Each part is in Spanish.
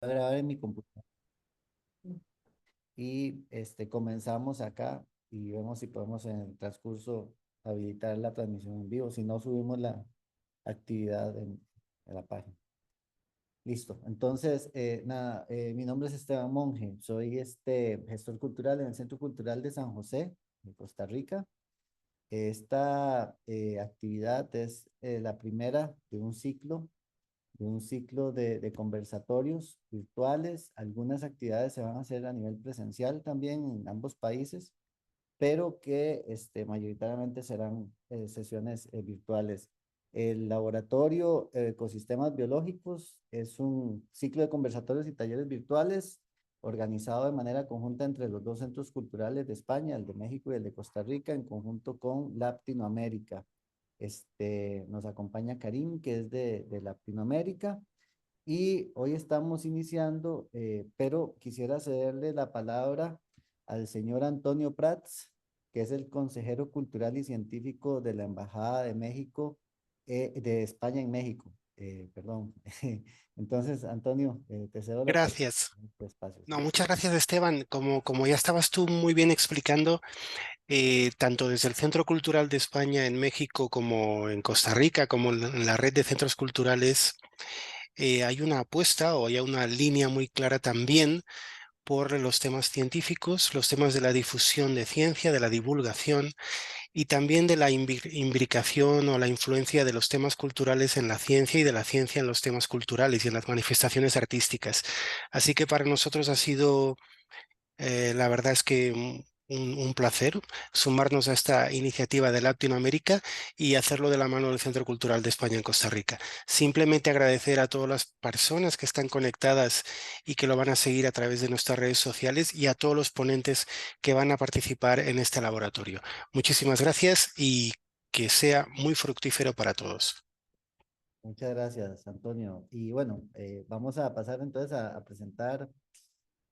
A grabar en mi computadora y comenzamos acá y vemos si podemos en el transcurso habilitar la transmisión en vivo. Si no, subimos la actividad en la página. Listo. Entonces, nada, mi nombre es Esteban Monge. Soy gestor cultural en el Centro Cultural de San José, de Costa Rica. Esta actividad es la primera de un ciclo de conversatorios virtuales. Algunas actividades se van a hacer a nivel presencial también en ambos países, pero que mayoritariamente serán sesiones virtuales. El laboratorio Ecosistemas Biológicos es un ciclo de conversatorios y talleres virtuales organizado de manera conjunta entre los dos centros culturales de España, el de México y el de Costa Rica, en conjunto con Latinoamérica. Nos acompaña Karim, que es de Latinoamérica, y hoy estamos iniciando, pero quisiera cederle la palabra al señor Antonio Prats, que es el consejero cultural y científico de la Embajada de México, de España en México. Perdón. Entonces, Antonio, te cedo la palabra Gracias. en este espacio. No, Sí. muchas gracias, Esteban. Como ya estabas tú muy bien explicando, tanto desde el Centro Cultural de España en México como en Costa Rica, como en la red de centros culturales, hay una apuesta o hay una línea muy clara también por los temas científicos, los temas de la difusión de ciencia, de la divulgación y también de la imbricación o la influencia de los temas culturales en la ciencia y de la ciencia en los temas culturales y en las manifestaciones artísticas. Así que para nosotros ha sido, la verdad es que un placer sumarnos a esta iniciativa de Latinoamérica y hacerlo de la mano del Centro Cultural de España en Costa Rica. Simplemente agradecer a todas las personas que están conectadas y que lo van a seguir a través de nuestras redes sociales y a todos los ponentes que van a participar en este laboratorio. Muchísimas gracias y que sea muy fructífero para todos. Muchas gracias, Antonio. Y bueno, vamos a pasar entonces a presentar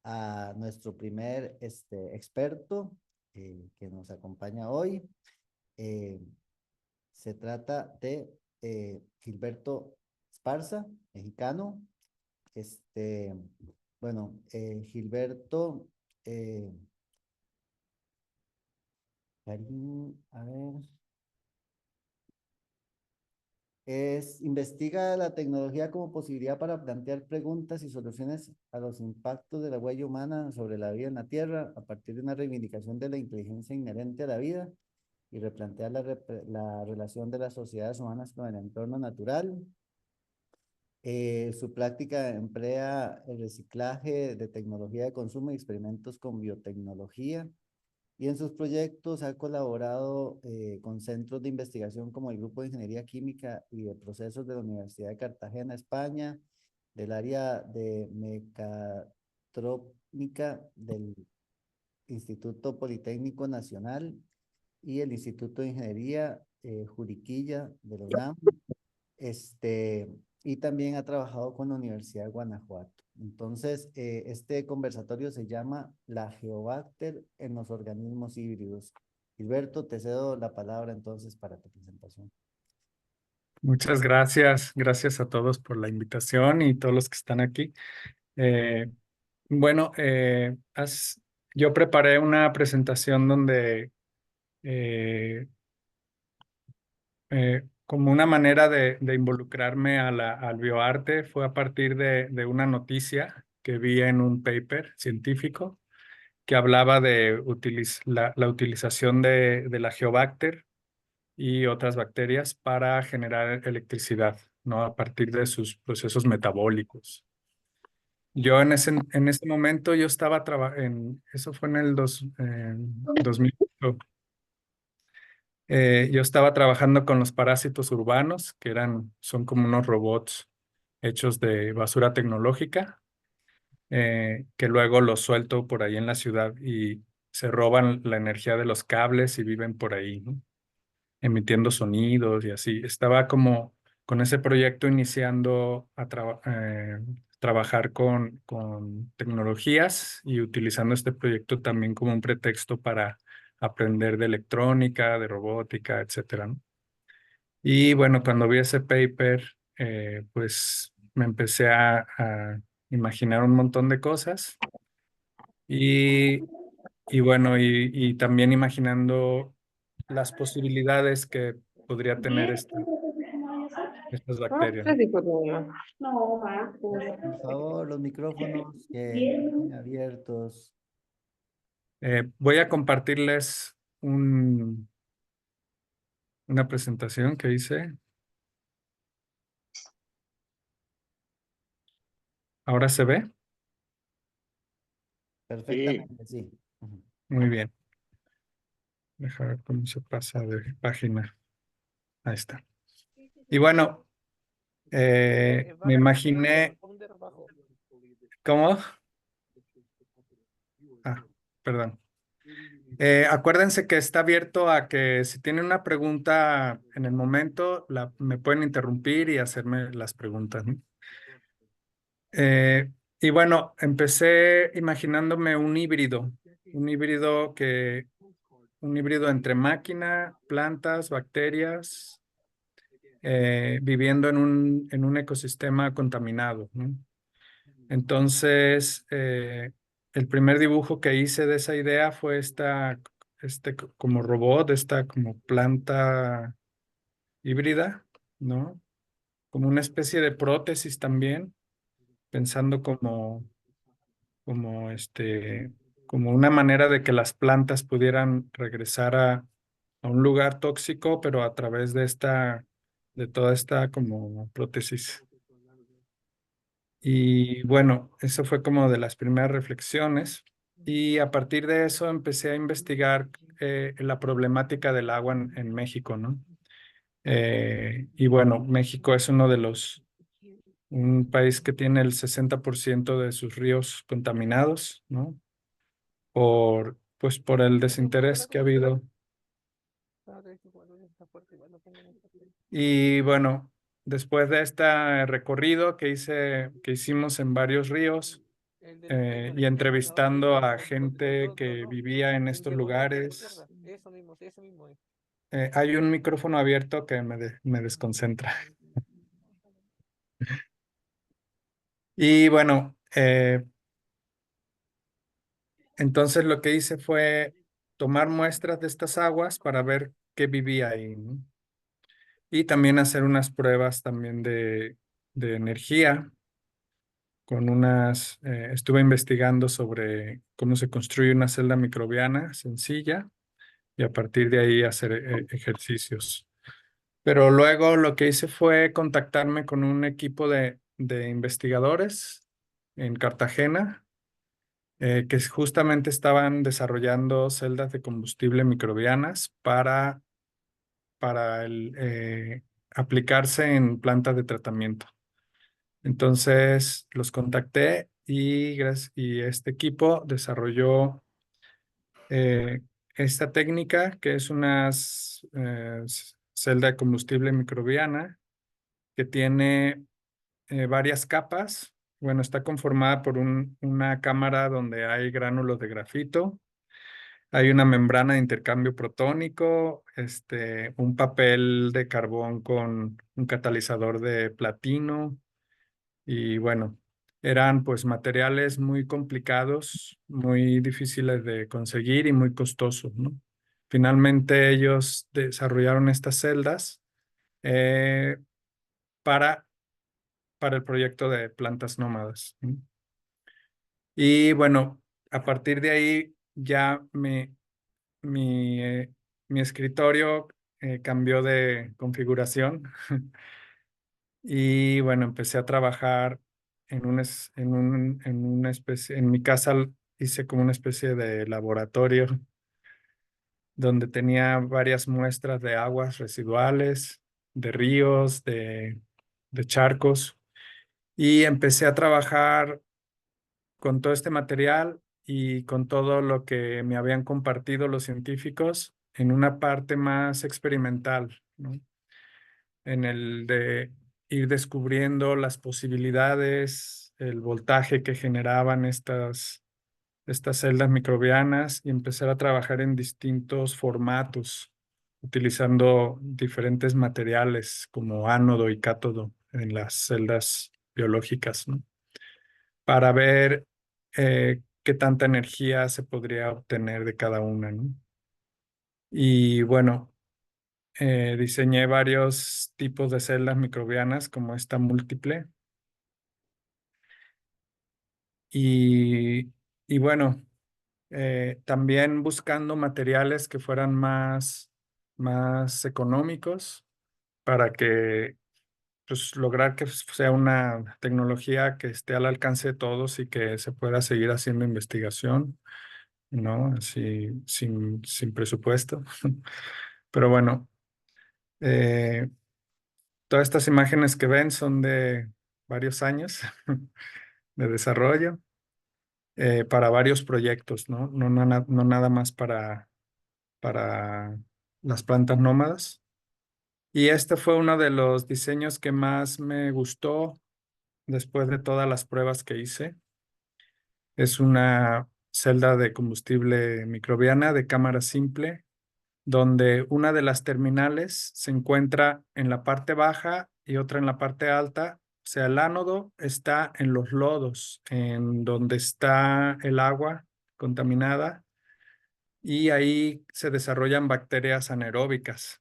a nuestro primer experto que nos acompaña hoy. Eh, Se trata de Gilberto Esparza, mexicano. Este, Gilberto, eh, Karim, a ver. Investiga la tecnología como posibilidad para plantear preguntas y soluciones a los impactos de la huella humana sobre la vida en la Tierra a partir de una reivindicación de la inteligencia inherente a la vida y replantear la relación de las sociedades humanas con el entorno natural. Su práctica emplea el reciclaje de tecnología de consumo y experimentos con biotecnología. Y en sus proyectos ha colaborado con centros de investigación como el Grupo de Ingeniería Química y de Procesos de la Universidad de Cartagena, España, del área de mecatrónica del Instituto Politécnico Nacional y el Instituto de Ingeniería Juriquilla de la UNAM, este, y también ha trabajado con la Universidad de Guanajuato. Entonces, este conversatorio se llama La Geobacter en los organismos híbridos. Gilberto, te cedo la palabra entonces para tu presentación. Muchas gracias. Gracias a todos por la invitación y todos los que están aquí. Eh, bueno, yo preparé una presentación donde eh, como una manera de involucrarme al bioarte fue a partir de una noticia que vi en un paper científico que hablaba de la utilización de la Geobacter y otras bacterias para generar electricidad, ¿no? A partir de sus procesos metabólicos. Yo en ese momento yo estaba trabajando, eso fue en el 2008. Yo estaba trabajando con los parásitos urbanos, son como unos robots hechos de basura tecnológica, que luego los suelto por ahí en la ciudad y se roban la energía de los cables y viven por ahí, ¿no? Emitiendo sonidos y así. Estaba como con ese proyecto iniciando trabajar con tecnologías y utilizando este proyecto también como un pretexto para aprender de electrónica, de robótica, etcétera, ¿no? Y bueno, cuando vi ese paper, pues me empecé a imaginar un montón de cosas. Y, y bueno, y también imaginando las posibilidades que podría tener estas bacterias. Por favor, los micrófonos que estén abiertos. Voy a compartirles una presentación que hice. ¿Ahora se ve? Perfectamente, sí. Ujú. Muy bien. Deja ver cómo se pasa de página. Ahí está. Y bueno, me imaginé. ¿Cómo? Ah, perdón. Acuérdense que está abierto a que si tienen una pregunta en el momento, me pueden interrumpir y hacerme las preguntas, ¿no? Y bueno, empecé imaginándome un híbrido entre máquina, plantas, bacterias, viviendo en un ecosistema contaminado, ¿no? Entonces, el primer dibujo que hice de esa idea fue como robot, esta como planta híbrida, ¿no? Como una especie de prótesis también, pensando como como una manera de que las plantas pudieran regresar a un lugar tóxico, pero a través de toda esta como prótesis. Y bueno, eso fue como de las primeras reflexiones. Y a partir de eso empecé a investigar la problemática del agua en México, ¿no? Y bueno, México es un país que tiene el 60% de sus ríos contaminados, ¿no? Pues por el desinterés que ha habido. Y bueno, después de este recorrido que hicimos en varios ríos, y entrevistando a gente que vivía en estos lugares. Hay un micrófono abierto que me desconcentra. Y bueno, entonces lo que hice fue tomar muestras de estas aguas para ver qué vivía ahí, ¿no? Y también hacer unas pruebas también de energía estuve investigando sobre cómo se construye una celda microbiana sencilla y a partir de ahí hacer ejercicios. Pero luego lo que hice fue contactarme con un equipo de investigadores en Cartagena, que justamente estaban desarrollando celdas de combustible microbianas para aplicarse en plantas de tratamiento. Entonces los contacté y este equipo desarrolló eh, esta técnica, que es una celda de combustible microbiana que tiene varias capas. Bueno, está conformada por una cámara donde hay gránulos de grafito, hay una membrana de intercambio protónico, un papel de carbón con un catalizador de platino y bueno, eran pues materiales muy complicados, muy difíciles de conseguir y muy costosos, ¿no? Finalmente ellos desarrollaron estas celdas eh, para, para el proyecto de plantas nómadas, ¿no? Y bueno, a partir de ahí ya mi escritorio cambió de configuración. Y bueno, empecé a trabajar en una especie, en mi casa hice como una especie de laboratorio donde tenía varias muestras de aguas residuales, de ríos, de charcos, y empecé a trabajar con todo este material y con todo lo que me habían compartido los científicos en una parte más experimental, ¿no? En el de ir descubriendo las posibilidades, el voltaje que generaban estas celdas microbianas y empezar a trabajar en distintos formatos, utilizando diferentes materiales como ánodo y cátodo en las celdas biológicas, ¿no? para ver qué tanta energía se podría obtener de cada una, ¿no? Y bueno, diseñé varios tipos de celdas microbianas como esta múltiple. Y, y bueno, también buscando materiales que fueran más económicos para que pues, lograr que sea una tecnología que esté al alcance de todos y que se pueda seguir haciendo investigación, ¿no? Así, sin presupuesto. Pero bueno, eh, todas estas imágenes que ven son de varios años de desarrollo para varios proyectos, ¿no? No nada más para las plantas nómadas. Y este fue uno de los diseños que más me gustó después de todas las pruebas que hice. Es una celda de combustible microbiana de cámara simple, donde una de las terminales se encuentra en la parte baja y otra en la parte alta. O sea, el ánodo está en los lodos, en donde está el agua contaminada, y ahí se desarrollan bacterias anaeróbicas.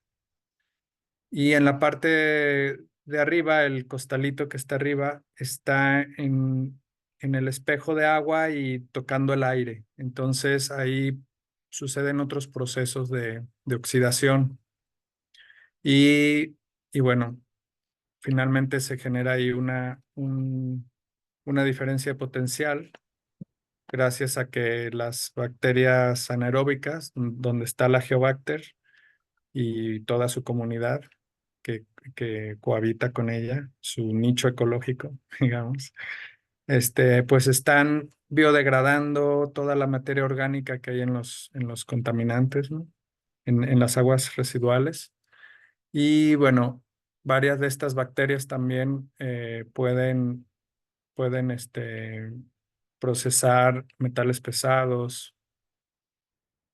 Y en la parte de arriba, el costalito que está arriba, está en el espejo de agua y tocando el aire. Entonces ahí suceden otros procesos de oxidación. Y, y bueno, finalmente se genera ahí una diferencia potencial gracias a que las bacterias anaeróbicas, donde está la Geobacter y toda su comunidad que, que cohabita con ella, su nicho ecológico, digamos, pues están biodegradando toda la materia orgánica que hay en los contaminantes, ¿no? En las aguas residuales. Y bueno, varias de estas bacterias también pueden procesar metales pesados.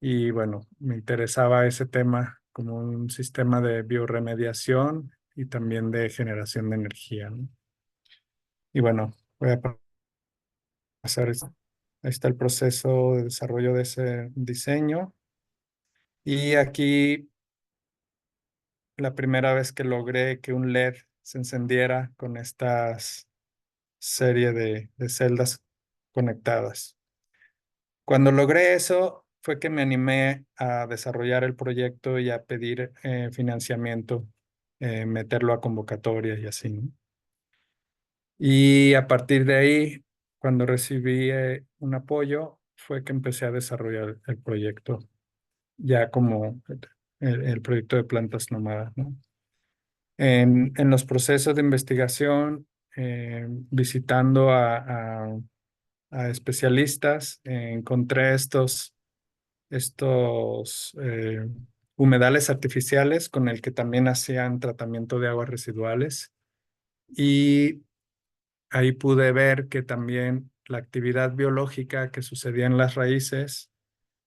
Y bueno, me interesaba ese tema como un sistema de bioremediación y también de generación de energía, ¿no? Y bueno, voy a pasar esto. Ahí está el proceso de desarrollo de ese diseño. Y aquí la primera vez que logré que un LED se encendiera con esta serie de celdas conectadas. Cuando logré eso, fue que me animé a desarrollar el proyecto y a pedir financiamiento, meterlo a convocatoria y así, ¿no? Y a partir de ahí, cuando recibí un apoyo, fue que empecé a desarrollar el proyecto, ya como el proyecto de plantas nómadas, ¿no? En los procesos de investigación, visitando a especialistas, encontré estos humedales artificiales con el que también hacían tratamiento de aguas residuales. Y ahí pude ver que también la actividad biológica que sucedía en las raíces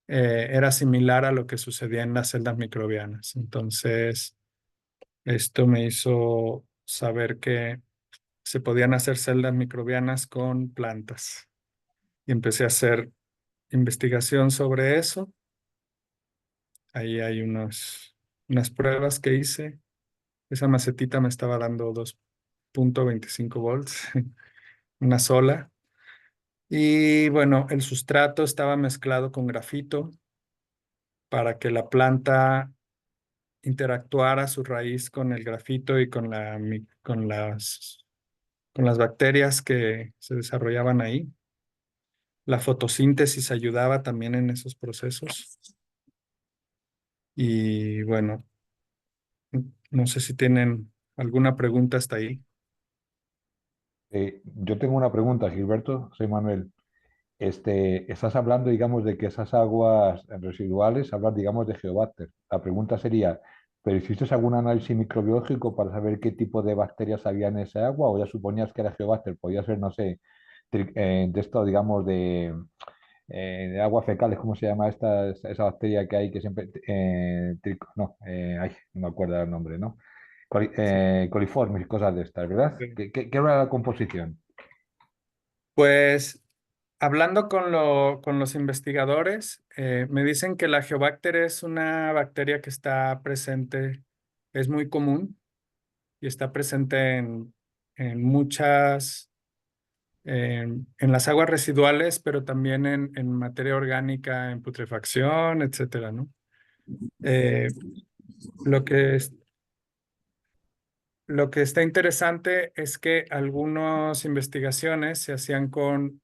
era similar a lo que sucedía en las celdas microbianas. Entonces, esto me hizo saber que se podían hacer celdas microbianas con plantas. Y empecé a hacer investigación sobre eso. Ahí hay unas pruebas que hice. Esa macetita me estaba dando 2.25 volts, una sola. Y bueno, el sustrato estaba mezclado con grafito para que la planta interactuara su raíz con el grafito y con las bacterias que se desarrollaban ahí. La fotosíntesis ayudaba también en esos procesos. Y bueno, no sé si tienen alguna pregunta hasta ahí. Yo tengo una pregunta, Gilberto, soy Manuel. Estás hablando, digamos, de que esas aguas residuales, hablas, digamos, de geobacter. La pregunta sería, ¿pero hiciste algún análisis microbiológico para saber qué tipo de bacterias había en esa agua o ya suponías que era geobacter? Podía ser, no sé, de esto, digamos, de aguas fecales, ¿cómo se llama esa bacteria que hay que siempre... no, ay, no me acuerdo el nombre, ¿no? Coliformes y cosas de estas, ¿verdad? ¿Qué era la composición? Pues hablando con los investigadores, me dicen que la Geobacter es una bacteria que está presente, es muy común y está presente en muchas, en las aguas residuales, pero también en materia orgánica, en putrefacción, etcétera, ¿no? Eh, lo que es- Lo que está interesante es que algunas investigaciones se hacían con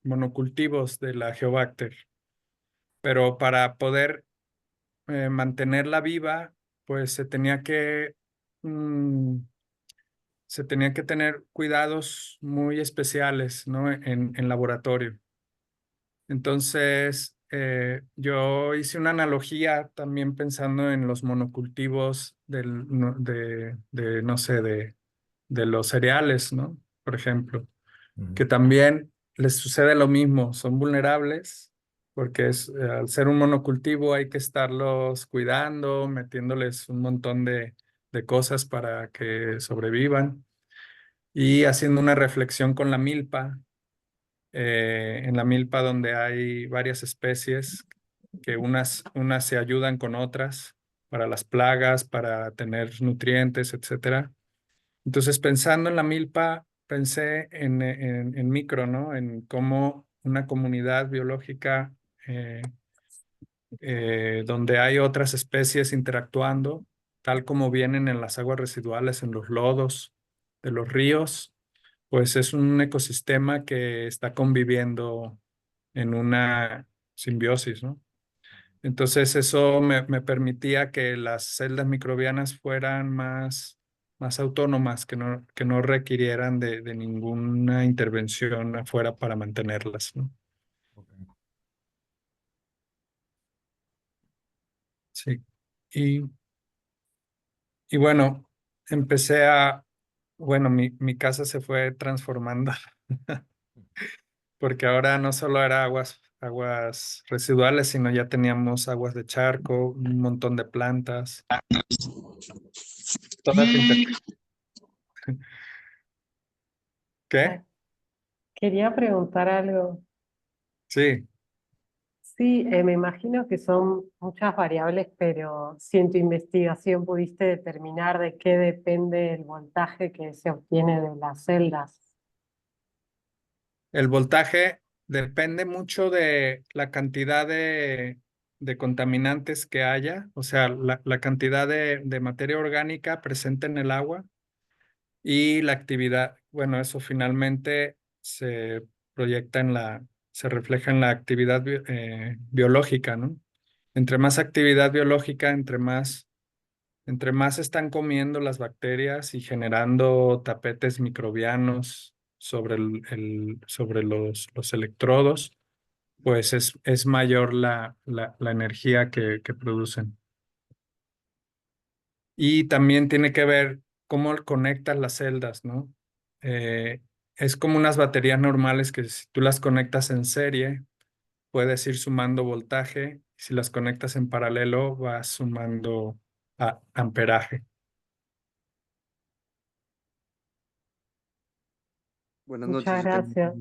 monocultivos de la Geobacter, pero para poder mantenerla viva, pues mm, se tenía que tener cuidados muy especiales, ¿no? En laboratorio. Entonces, yo hice una analogía también pensando en los monocultivos no sé, de los cereales, ¿no? Por ejemplo, que también les sucede lo mismo, son vulnerables porque al ser un monocultivo hay que estarlos cuidando, metiéndoles un montón de cosas para que sobrevivan y haciendo una reflexión con la milpa. En la milpa donde hay varias especies que unas se ayudan con otras para las plagas, para tener nutrientes, etcétera. Entonces, pensando en la milpa, pensé en micro, ¿no? En cómo una comunidad biológica donde hay otras especies interactuando, tal como vienen en las aguas residuales, en los lodos de los ríos, pues es un ecosistema que está conviviendo en una simbiosis, ¿no? Entonces eso me permitía que las celdas microbianas fueran más autónomas, que no requirieran de ninguna intervención afuera para mantenerlas, ¿no? Sí. Y, y bueno, empecé bueno, mi casa se fue transformando porque ahora no solo era aguas residuales, sino ya teníamos aguas de charco, un montón de plantas, todas ¿Qué? Ah, quería preguntar algo. Sí. Sí, me imagino que son muchas variables, pero si en tu investigación pudiste determinar de qué depende el voltaje que se obtiene de las celdas. El voltaje depende mucho de la cantidad de contaminantes que haya, o sea, la cantidad de materia orgánica presente en el agua y la actividad. Bueno, eso finalmente se proyecta se refleja en la actividad biológica, ¿no? Entre más actividad biológica, entre más están comiendo las bacterias y generando tapetes microbianos sobre sobre los electrodos, pues es mayor la energía que producen. Y también tiene que ver cómo conectas las celdas, ¿no? Eh, es como unas baterías normales que si tú las conectas en serie, puedes ir sumando voltaje. Si las conectas en paralelo, vas sumando amperaje. Buenas noches, Muchas yo tengo gracias.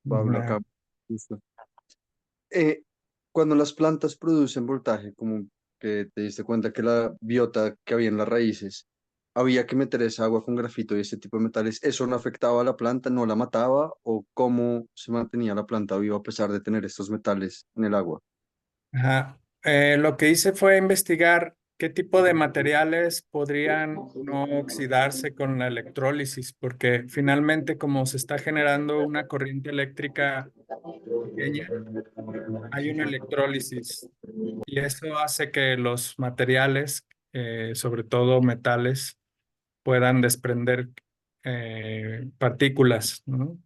Pablo acá. Justo. Eh, Cuando las plantas producen voltaje, como que te diste cuenta que la biota que había en las raíces, había que meter esa agua con grafito y ese tipo de metales, ¿eso no afectaba a la planta, no la mataba? ¿O cómo se mantenía la planta viva a pesar de tener estos metales en el agua? Ajá. Lo que hice fue investigar qué tipo de materiales podrían no oxidarse con la electrólisis, porque finalmente como se está generando una corriente eléctrica pequeña, hay una electrólisis y eso hace que los materiales, sobre todo metales, puedan desprender partículas, ¿no?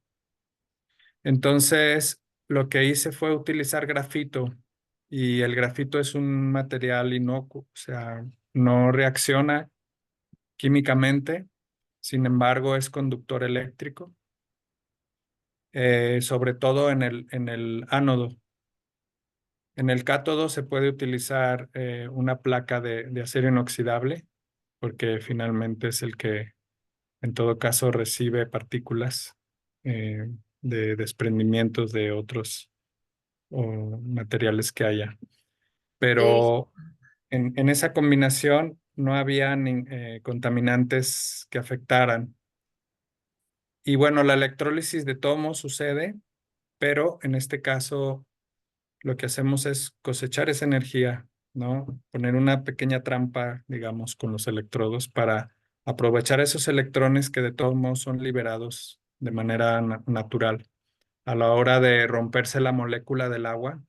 Entonces, lo que hice fue utilizar grafito y el grafito es un material inocuo, o sea, no reacciona químicamente, sin embargo, es conductor eléctrico, sobre todo en el ánodo. En el cátodo se puede utilizar una placa de acero inoxidable, porque finalmente es el que en todo caso recibe partículas. de desprendimientos de otros materiales que haya. Pero en esa combinación no había contaminantes que afectaran. Y bueno, la electrólisis de tomo sucede, pero en este caso lo que hacemos es cosechar esa energía, ¿no? Poner una pequeña trampa, digamos, con los electrodos para aprovechar esos electrones que de todos modos son liberados de manera natural. A la hora de romperse la molécula del agua,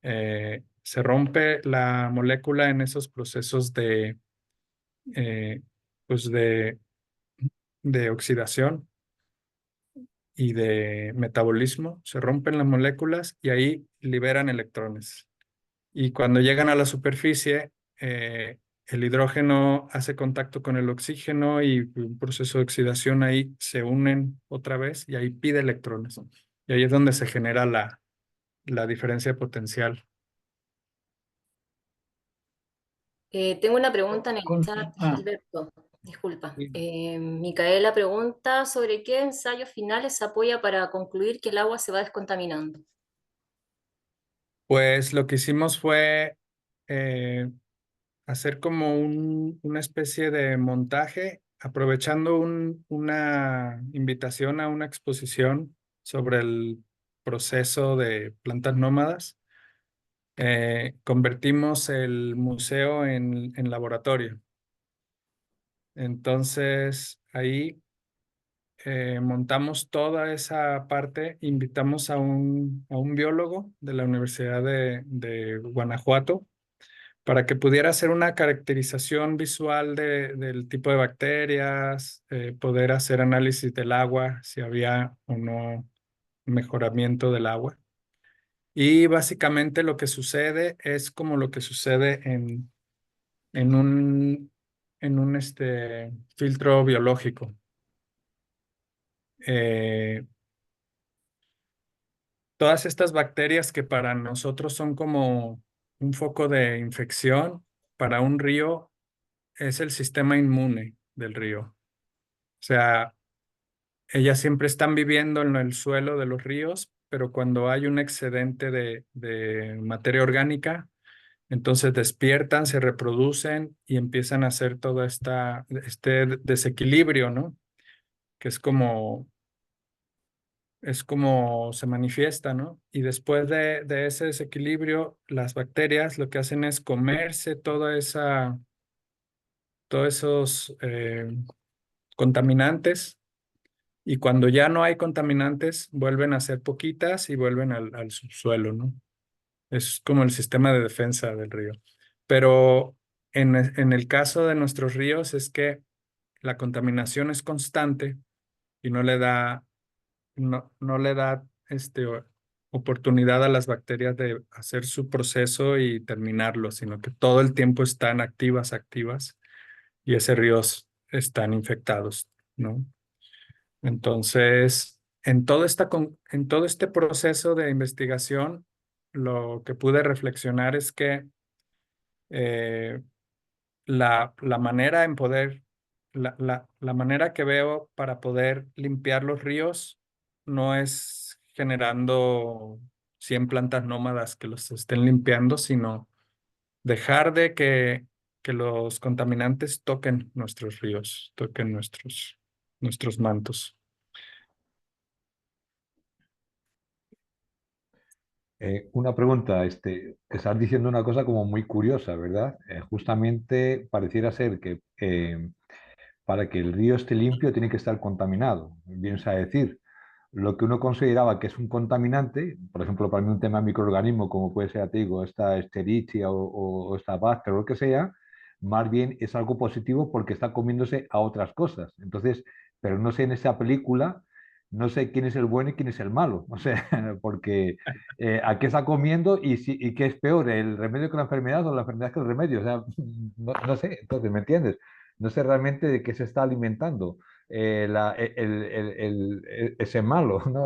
se rompe la molécula en esos procesos eh, pues de oxidación y de metabolismo, se rompen las moléculas y ahí liberan electrones. Y cuando llegan a la superficie, el hidrógeno hace contacto con el oxígeno y un proceso de oxidación ahí se unen otra vez y ahí pide electrones. Y ahí es donde se genera la diferencia potencial. Tengo una pregunta en el chat, Ah, Gilberto. Disculpa. Sí. Micaela pregunta sobre qué ensayos finales se apoya para concluir que el agua se va descontaminando. Pues lo que hicimos fue eh, hacer como una especie de montaje, aprovechando una invitación a una exposición sobre el proceso de plantas nómadas. Convertimos el museo en laboratorio. Entonces, ahí montamos toda esa parte, invitamos a un biólogo de la Universidad de Guanajuato para que pudiera hacer una caracterización visual del tipo de bacterias, poder hacer análisis del agua, si había o no mejoramiento del agua. Y básicamente lo que sucede es como lo que sucede en un filtro biológico. Eh, Todas estas bacterias que para nosotros son como un foco de infección, para un río es el sistema inmune del río. O sea, ellas siempre están viviendo en el suelo de los ríos, pero cuando hay un excedente de materia orgánica, entonces despiertan, se reproducen y empiezan a hacer todo este desequilibrio, ¿no? Que es como se manifiesta, ¿no? Y después de ese desequilibrio, las bacterias lo que hacen es comerse todos esos contaminantes y cuando ya no hay contaminantes, vuelven a ser poquitas y vuelven al subsuelo, ¿no? Es como el sistema de defensa del río. Pero en el caso de nuestros ríos es que la contaminación es constante y no le da oportunidad a las bacterias de hacer su proceso y terminarlo, sino que todo el tiempo están activas, y esos ríos están infectados, ¿no? Entonces, en todo este proceso de investigación, lo que pude reflexionar es que eh, la manera en poder, la manera que veo para poder limpiar los ríos no es generando 100 plantas nómadas que los estén limpiando, sino dejar de que los contaminantes toquen nuestros ríos, toquen nuestros mantos. Una pregunta, estás diciendo una cosa como muy curiosa, ¿verdad? Justamente pareciera ser que para que el río esté limpio tiene que estar contaminado. Bien a decir, lo que uno consideraba que es un contaminante, por ejemplo, para mí un tema microorganismo como puede ser, te digo, esta Escherichia o esta bacteria o lo que sea, más bien es algo positivo porque está comiéndose a otras cosas. Entonces, pero no sé en esa película, no sé quién es el bueno y quién es el malo, o sea, porque a qué está comiendo y qué es peor, el remedio que la enfermedad o la enfermedad que el remedio, o sea, no sé, entonces, ¿me entiendes? No sé realmente de qué se está alimentando ese malo, ¿no?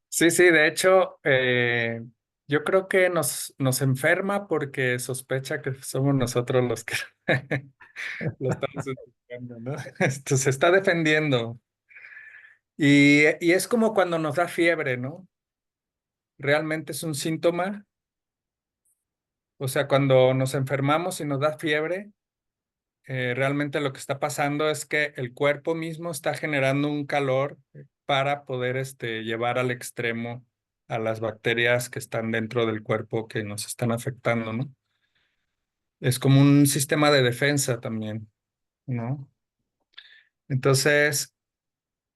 Sí, sí, de hecho, yo creo que nos enferma porque sospecha que somos nosotros los que lo estamos enfermando, ¿no? Esto se está defendiendo. Y es como cuando nos da fiebre, ¿no? Realmente es un síntoma. O sea, cuando nos enfermamos y nos da fiebre, realmente lo que está pasando es que el cuerpo mismo está generando un calor para poder llevar al extremo a las bacterias que están dentro del cuerpo que nos están afectando, ¿no? Es como un sistema de defensa también, ¿no? Entonces,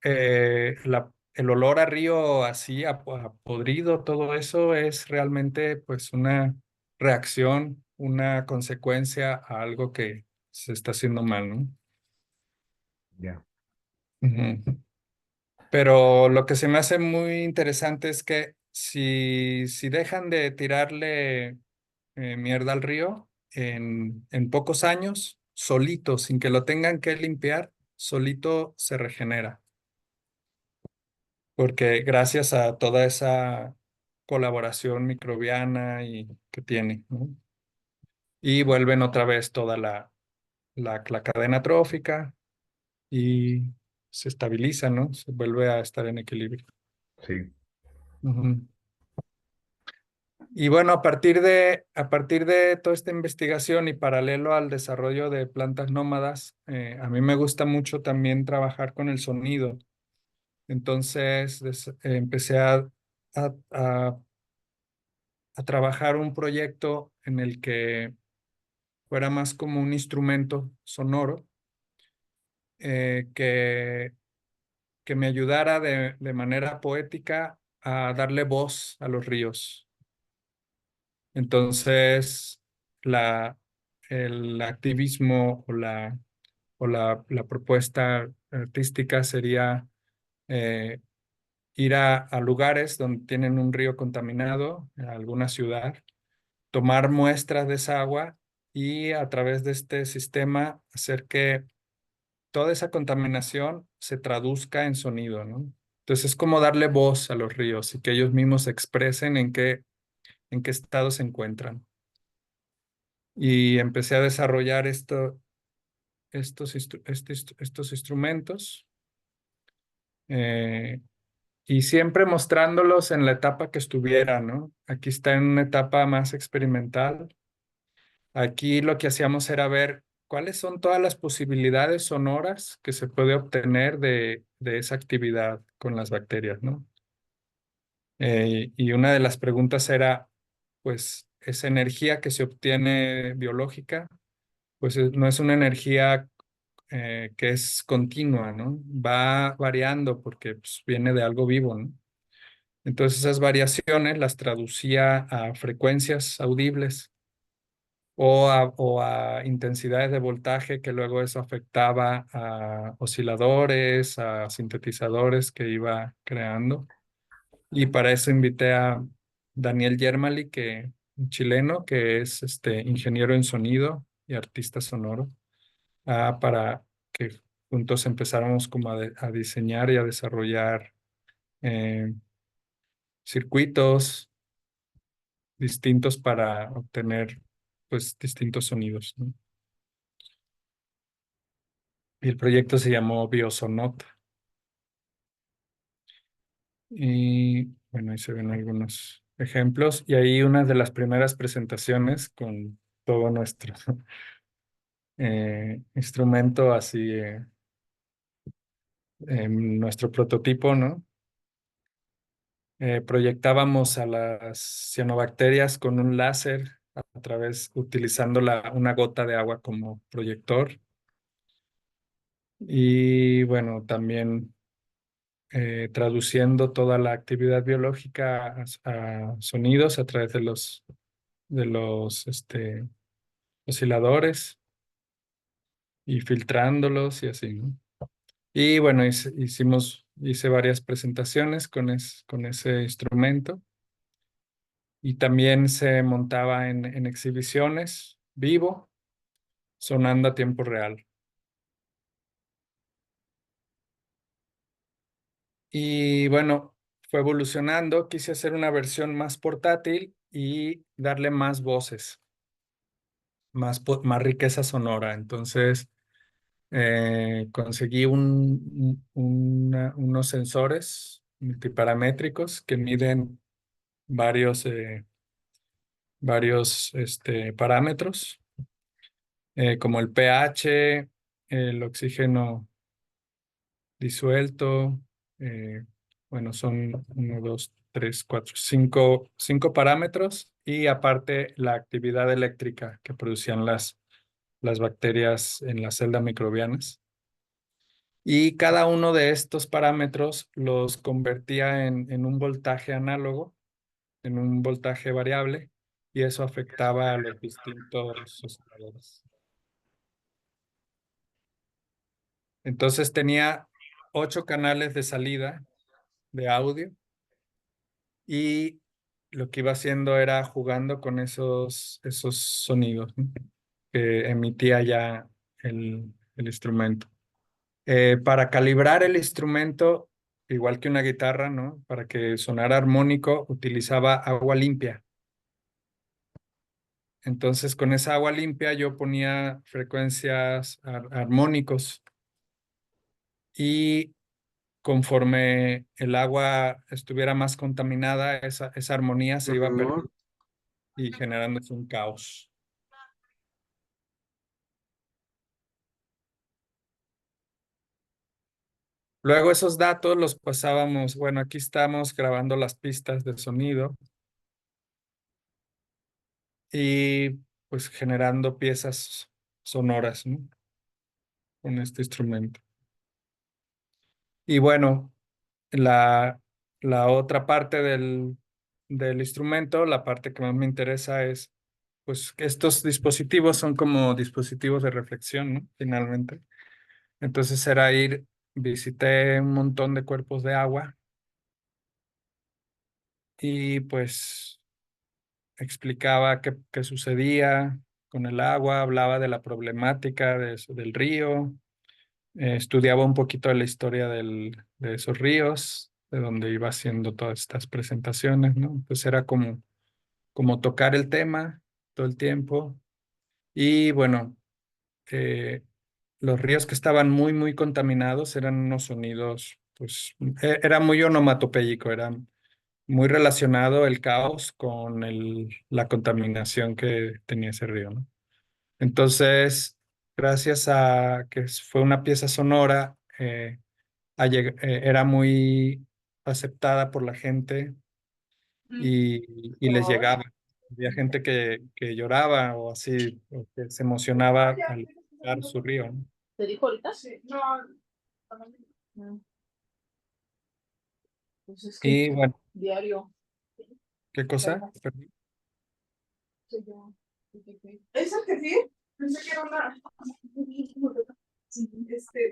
el olor a río así, a podrido, todo eso es realmente pues una reacción, una consecuencia a algo que se está haciendo mal, ¿no? Ya. Ujú. Pero lo que se me hace muy interesante es que si dejan de tirarle mierda al río, en pocos años, solito, sin que lo tengan que limpiar, solito se regenera. Porque gracias a toda esa colaboración microbiana y que tiene, ¿no? Y vuelven otra vez toda la cadena trófica y se estabiliza, ¿no? Se vuelve a estar en equilibrio. Sí. Ujú. Y bueno, a partir de toda esta investigación y paralelo al desarrollo de plantas nómadas, a mí me gusta mucho también trabajar con el sonido. Entonces empecé a a trabajar un proyecto en el que fuera más como un instrumento sonoro eh, que, que me ayudara de manera poética a darle voz a los ríos. Entonces, la, el activismo o la propuesta artística sería ir a lugares donde tienen un río contaminado, a alguna ciudad, tomar muestras de esa agua y a través de este sistema hacer que toda esa contaminación se traduzca en sonido, ¿no? Entonces es como darle voz a los ríos y que ellos mismos expresen en qué estado se encuentran. Y empecé a desarrollar estos instrumentos eh, y siempre mostrándolos en la etapa que estuviera, ¿no? Aquí está en una etapa más experimental. Aquí lo que hacíamos era ver cuáles son todas las posibilidades sonoras que se puede obtener de esa actividad con las bacterias, ¿no? Y una de las preguntas era, pues, esa energía que se obtiene biológica, pues no es una energía que es continua, ¿no? Va variando porque pues, viene de algo vivo, ¿no? Entonces esas variaciones las traducía a frecuencias audibles o a intensidades de voltaje que luego eso afectaba a osciladores, a sintetizadores que iba creando. Y para eso invité a Daniel Yermali, un chileno que es ingeniero en sonido y artista sonoro, para que juntos empezáramos como a diseñar y a desarrollar eh, circuitos distintos para obtener pues distintos sonidos, ¿no? Y el proyecto se llamó Biosonot. Y bueno, ahí se ven algunos ejemplos. Y ahí una de las primeras presentaciones con todo nuestro instrumento, así, nuestro prototipo, ¿no? Proyectábamos a las cianobacterias con un láser a través, utilizando una gota de agua como proyector. Y bueno, también traduciendo toda la actividad biológica a sonidos a través de los osciladores y filtrándolos y así, ¿no? Y bueno, hice varias presentaciones con ese instrumento y también se montaba en exhibiciones vivo, sonando a tiempo real. Y bueno, fue evolucionando, quise hacer una versión más portátil y darle más voces, más riqueza sonora. Entonces, Conseguí unos sensores multiparamétricos que miden varios parámetros, como el pH, el oxígeno disuelto. Bueno, son 5 parámetros, y aparte la actividad eléctrica que producían las bacterias en las celdas microbianas. Y cada uno de estos parámetros los convertía en un voltaje análogo, en un voltaje variable, y eso afectaba a los distintos osciladores. Entonces tenía 8 canales de salida de audio, y lo que iba haciendo era jugando con esos sonidos, ¿no?, que emitía ya el instrumento. Para calibrar el instrumento, igual que una guitarra, ¿no?, para que sonara armónico, utilizaba agua limpia. Entonces, con esa agua limpia yo ponía frecuencias armónicos, y conforme el agua estuviera más contaminada, esa armonía se iba perdiendo y generándose un caos. Luego esos datos los pasábamos, bueno, aquí estamos grabando las pistas de sonido y pues generando piezas sonoras, ¿no?, con este instrumento. Y bueno, la otra parte del instrumento, la parte que más me interesa es, pues, que estos dispositivos son como dispositivos de reflexión, ¿no?, finalmente. Entonces visité un montón de cuerpos de agua y pues explicaba qué sucedía con el agua, hablaba de la problemática del río, estudiaba un poquito de la historia de esos ríos, de donde iba haciendo todas estas presentaciones, ¿no? Pues era como tocar el tema todo el tiempo. Y bueno, los ríos que estaban muy, muy contaminados eran unos sonidos, pues era muy onomatopéyico, era muy relacionado el caos con la contaminación que tenía ese río, ¿no? Entonces, gracias a que fue una pieza sonora, era muy aceptada por la gente y les llegaba. Había gente que lloraba o así, o que se emocionaba al escuchar su río, ¿no? ¿Te dijo ahorita? Sí, no. No. Pues es que Y bueno, diario. ¿qué cosa? Perdón. ¿Es el kefir? Pensé que era una. Sí,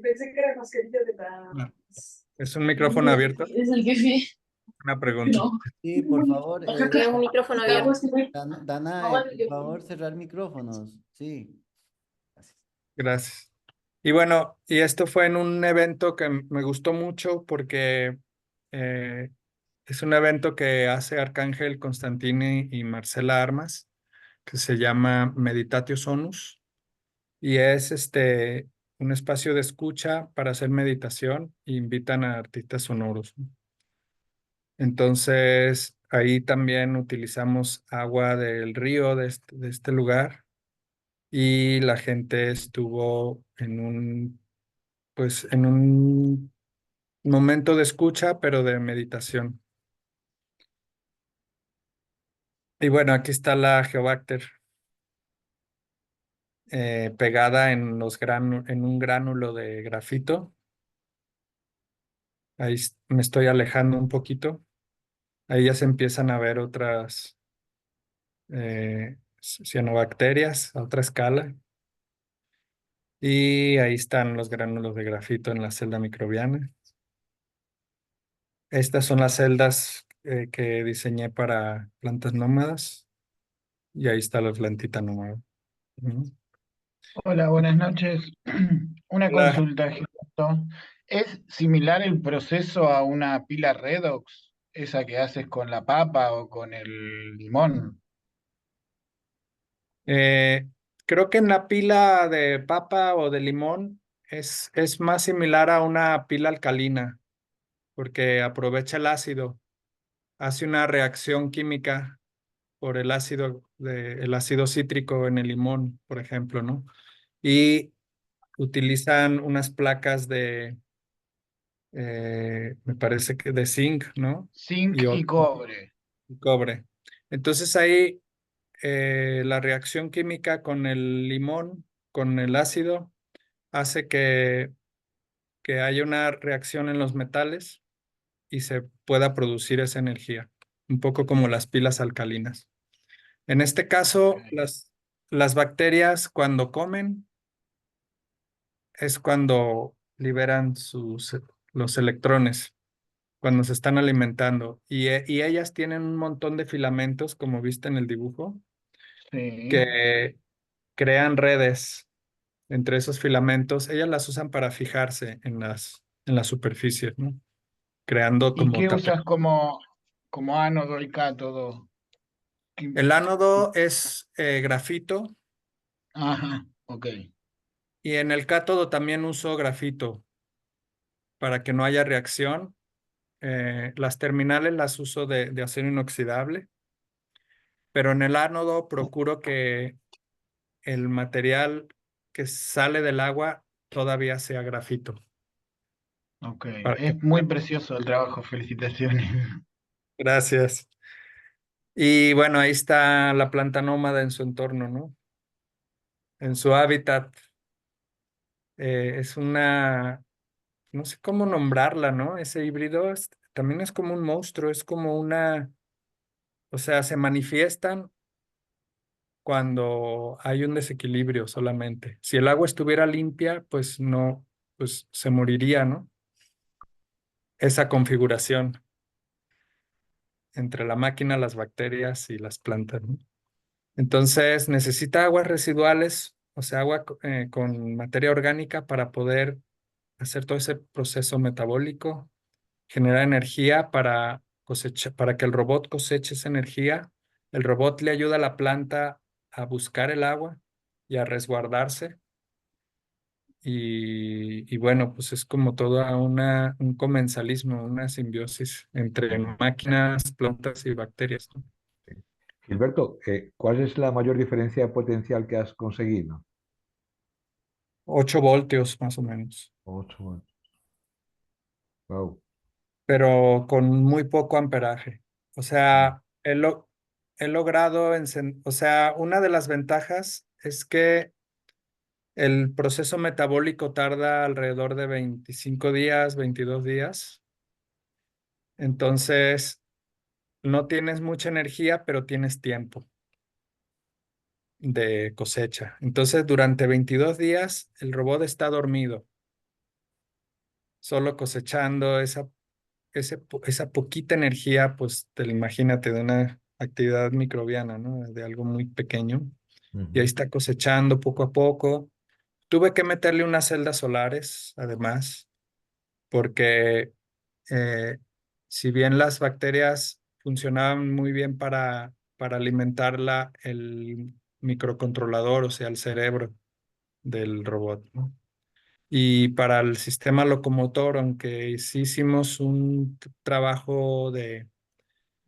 pensé que era mascarilla de la. Ah, ¿es un micrófono abierto? Es el kefir. Una pregunta. No. Sí, por favor, Es un micrófono abierto. Danae, por favor, cerrar micrófonos. Sí. Gracias. Gracias. Y bueno, y esto fue en un evento que me gustó mucho porque es un evento que hace Arcángel Constantini y Marcela Armas, que se llama Meditatio Sonus, y es un espacio de escucha para hacer meditación e invitan a artistas sonoros, ¿no? Entonces, ahí también utilizamos agua del río de este lugar, y la gente estuvo pues en un momento de escucha, pero de meditación. Y bueno, aquí está la Geobacter pegada en un gránulo de grafito. Ahí me estoy alejando un poquito. Ahí ya se empiezan a ver otras cianobacterias a otra escala. Y ahí están los gránulos de grafito en la celda microbiana. Estas son las celdas que diseñé para plantas nómadas. Y ahí está la plantita nómada. Ujú. Hola, buenas noches. Una Hola. consulta, Gilberto. ¿Es similar el proceso a una pila redox, esa que haces con la papa o con el limón? Creo que en la pila de papa o de limón es más similar a una pila alcalina, porque aprovecha el ácido, hace una reacción química por el ácido cítrico en el limón, por ejemplo, ¿no? Y utilizan unas placas me parece que de zinc, ¿no? Zinc Y y cobre. cobre. Entonces ahí la reacción química con el limón, con el ácido, hace que haya una reacción en los metales y se pueda producir esa energía, un poco como las pilas alcalinas. En este caso, Ok. las bacterias cuando comen es cuando liberan los electrones, cuando se están alimentando. Y ellas tienen un montón de filamentos, como viste en el dibujo, Sí. que crean redes entre esos filamentos. Ellas las usan para fijarse en las superficies, ¿no? Creando ¿Y como qué tapete. usas como ánodo y cátodo? ¿Qué- El ánodo es grafito Ajá, ok. y en el cátodo también uso grafito para que no haya reacción. Las terminales las uso de acero inoxidable, pero en el ánodo procuro que el material que sale del agua todavía sea grafito. Ok. Para que... Es muy precioso el trabajo, felicitaciones. Gracias. Y bueno, ahí está la planta nómada en su entorno, ¿no? En su hábitat. Es una, no sé cómo nombrarla, ¿no? Ese híbrido también es como un monstruo, es como o sea, se manifiestan cuando hay un desequilibrio solamente. Si el agua estuviera limpia, pues no, pues se moriría, ¿no? Esa configuración entre la máquina, las bacterias y las plantas, ¿no? Entonces necesita aguas residuales, o sea, agua con materia orgánica para poder hacer todo ese proceso metabólico, generar energía para para que el robot coseche esa energía. El robot le ayuda a la planta a buscar el agua y a resguardarse. Y bueno, pues es como toda un comensalismo, una simbiosis entre máquinas, plantas y bacterias, ¿no? Gilberto, ¿cuál es la mayor diferencia potencial que has conseguido? 8 voltios más o menos, 8. Wow. pero con muy poco amperaje. O sea, he logrado, o sea, una de las ventajas es que el proceso metabólico tarda alrededor de 25 días, 22 días. Entonces, no tienes mucha energía, pero tienes tiempo de cosecha. Entonces, durante 22 días, el robot está dormido, solo cosechando esa poquita energía, pues imagínate, de una actividad microbiana, ¿no? De algo muy pequeño. Y ahí Ujú. está cosechando poco a poco. Tuve que meterle unas celdas solares, además, porque eh, si bien las bacterias funcionaban muy bien para alimentar el microcontrolador, o sea, el cerebro del robot, ¿no? Y para el sistema locomotor, aunque sí hicimos un trabajo de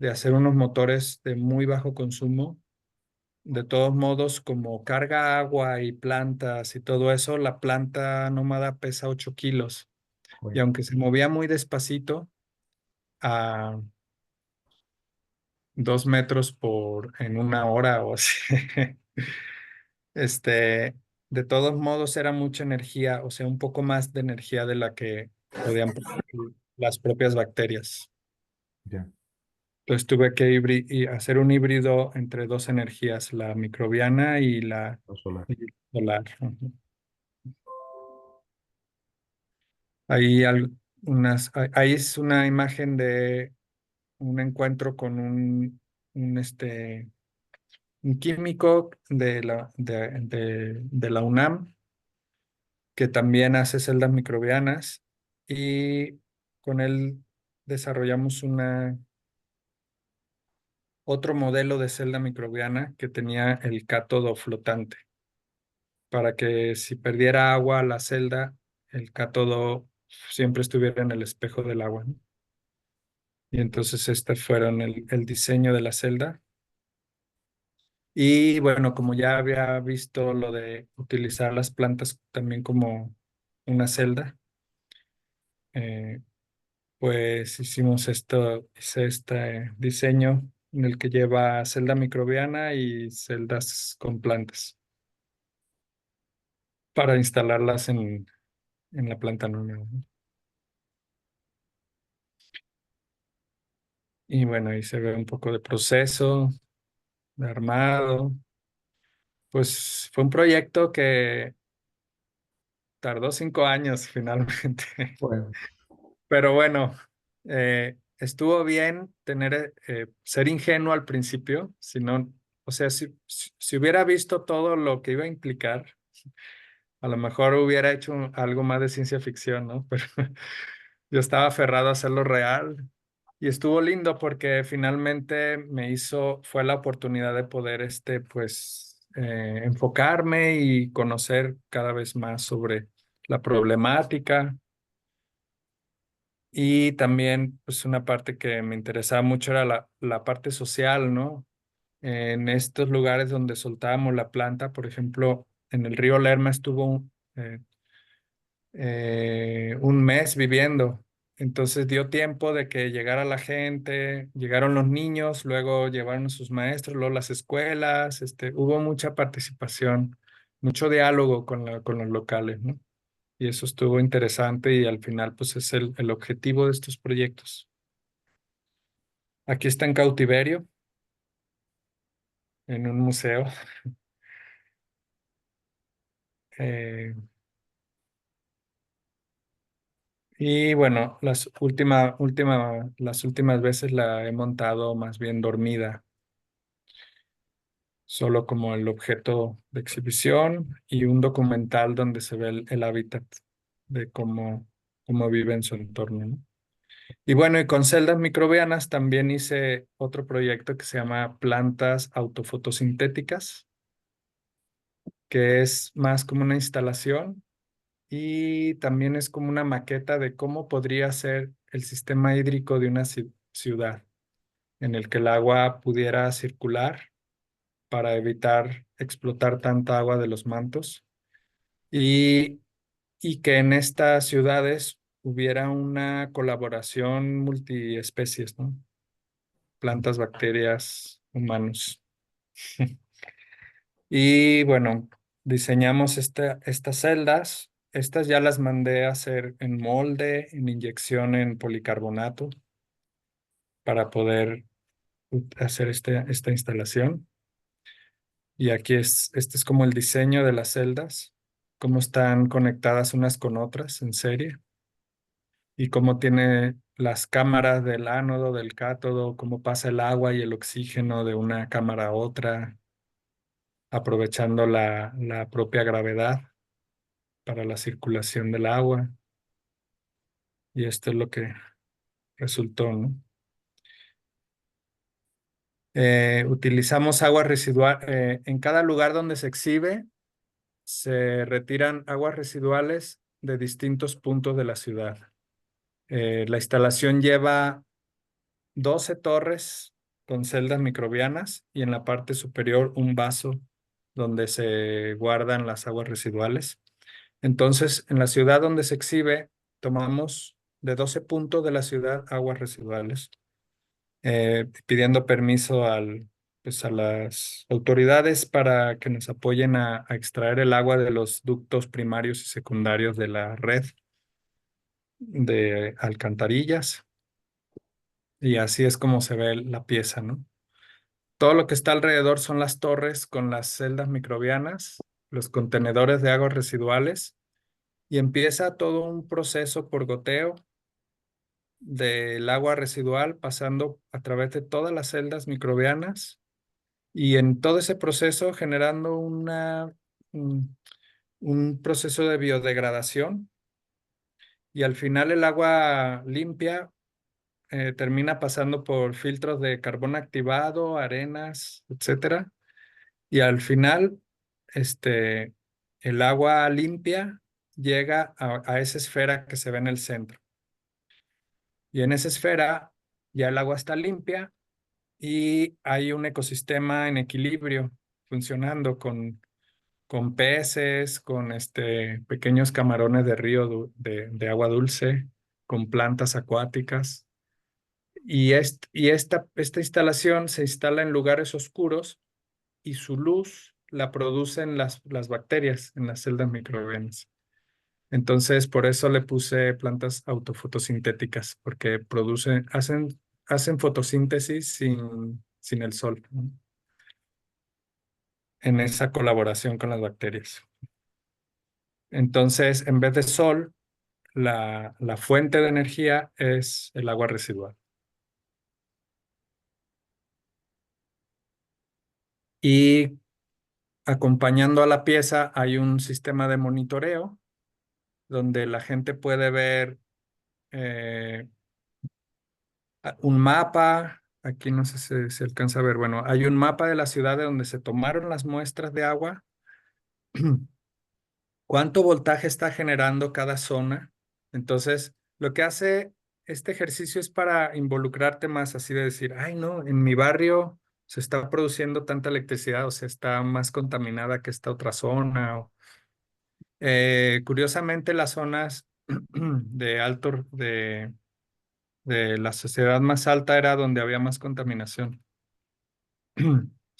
hacer unos motores de muy bajo consumo, de todos modos, como carga agua y plantas y todo eso, la planta nómada pesa 8 kilos. Y Joder. aunque se movía muy despacito, a 2 metros en una hora o así, este, de todos modos era mucha energía, o sea, un poco más de energía de la que podían producir las propias bacterias. Ya, Entonces tuve que hacer un híbrido entre dos energías, la microbiana no solar. y la solar. Ujú. Ahí, ahí es una imagen de un encuentro con un químico de la UNAM que también hace celdas microbianas y con él desarrollamos otro modelo de celda microbiana que tenía el cátodo flotante para que si perdiera agua la celda el cátodo siempre estuviera en el espejo del agua, ¿no? Y entonces este fueron el diseño de la celda. Y bueno, como ya había visto lo de utilizar las plantas también como una celda, eh, pues hice este diseño en el que lleva celda microbiana y celdas con plantas para instalarlas en la planta número 1. Y bueno, ahí se ve un poco de proceso, de armado. Pues fue un proyecto que tardó 5 años finalmente. Bueno, Pero bueno, estuvo bien ser ingenuo al principio, si no, o sea, si hubiera visto todo lo que iba a implicar, a lo mejor hubiera hecho algo más de ciencia ficción, ¿no? Pero yo estaba aferrado a hacerlo real y estuvo lindo porque finalmente fue la oportunidad de poder, pues, enfocarme y conocer cada vez más sobre la problemática. Y también, pues, una parte que me interesaba mucho era la parte social, ¿no? En estos lugares donde soltábamos la planta, por ejemplo, en el río Lerma un mes viviendo. Entonces dio tiempo de que llegara la gente, llegaron los niños, luego llevaron a sus maestros, luego las escuelas, hubo mucha participación, mucho diálogo con los locales, ¿no? Y eso estuvo interesante y al final pues es el objetivo de estos proyectos. Aquí está en cautiverio, en un museo. Eh, y bueno, las últimas veces la he montado más bien dormida, solo como el objeto de exhibición y un documental donde se ve el hábitat de cómo vive en su entorno, ¿no? Y bueno, y con celdas microbianas también hice otro proyecto que se llama plantas autofotosintéticas, que es más como una instalación y también es como una maqueta de cómo podría ser el sistema hídrico de una ciudad en el que el agua pudiera circular para evitar explotar tanta agua de los mantos y, y que en estas ciudades hubiera una colaboración multiespecies, ¿no? Plantas, bacterias, humanos. Y bueno, diseñamos estas celdas. Estas ya las mandé a hacer en molde, en inyección en policarbonato, para poder hacer esta instalación. Y aquí este es como el diseño de las celdas, cómo están conectadas unas con otras en serie y cómo tiene las cámaras del ánodo, del cátodo, cómo pasa el agua y el oxígeno de una cámara a otra, aprovechando la propia gravedad para la circulación del agua. Y esto es lo que resultó, ¿no? Utilizamos agua residual. En cada lugar donde se exhibe, se retiran aguas residuales de distintos puntos de la ciudad. La instalación lleva 12 torres con celdas microbianas y en la parte superior un vaso donde se guardan las aguas residuales. Entonces, en la ciudad donde se exhibe, tomamos de 12 puntos de la ciudad aguas residuales, pidiendo permiso pues a las autoridades para que nos apoyen a extraer el agua de los ductos primarios y secundarios de la red de alcantarillas. Y así es como se ve la pieza, ¿no? Todo lo que está alrededor son las torres con las celdas microbianas, los contenedores de aguas residuales, y empieza todo un proceso por goteo del agua residual pasando a través de todas las celdas microbianas y en todo ese proceso generando un, un proceso de biodegradación y al final el agua limpia termina pasando por filtros de carbón activado, arenas, etcétera. Y al final, el agua limpia llega a esa esfera que se ve en el centro. Y en esa esfera ya el agua está limpia y hay un ecosistema en equilibrio funcionando con peces, con pequeños camarones de río de agua dulce, con plantas acuáticas. Y esta instalación se instala en lugares oscuros y su luz la producen las bacterias en las celdas microbianas. Entonces, por eso le puse plantas autofotosintéticas, porque hacen fotosíntesis sin el sol, ¿no? En esa colaboración con las bacterias. Entonces, en vez de sol, la fuente de energía es el agua residual. Y acompañando a la pieza hay un sistema de monitoreo donde la gente puede ver eh, un mapa. Aquí no sé si se alcanza a ver. Bueno, hay un mapa de la ciudad de donde se tomaron las muestras de agua, cuánto voltaje está generando cada zona. Entonces, lo que hace este ejercicio es para involucrarte más, así de decir, ay, no, en mi barrio se está produciendo tanta electricidad, o sea, está más contaminada que esta otra zona. Curiosamente, las zonas de la sociedad más alta era donde había más contaminación.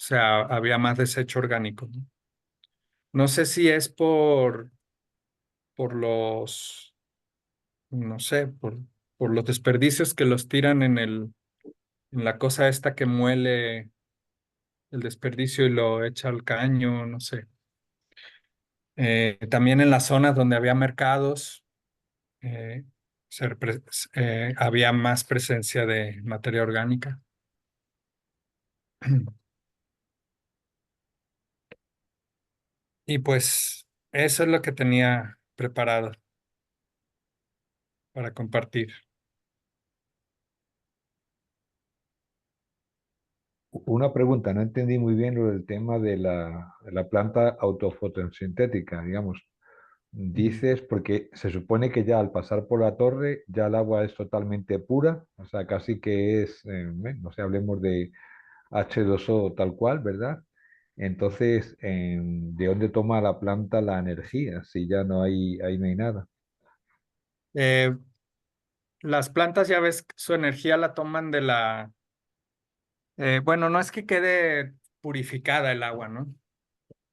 O sea, había más desecho orgánico, ¿no? No sé si es por no sé, por los desperdicios que los tiran en la cosa esta que muele el desperdicio y lo echa al caño, no sé. También en las zonas donde había mercados, eh, había más presencia de materia orgánica. Y pues eso es lo que tenía preparado para compartir. Una pregunta, no entendí muy bien lo del tema de la planta autofotosintética, digamos. Dices, porque se supone que ya al pasar por la torre ya el agua es totalmente pura, o sea, casi que es, no sé, hablemos de H2O tal cual, ¿verdad? Entonces, ¿de dónde toma la planta la energía? Si ya no hay, ahí no hay nada. Eh, las plantas, ya ves, su energía la toman bueno, no es que quede purificada el agua, ¿no?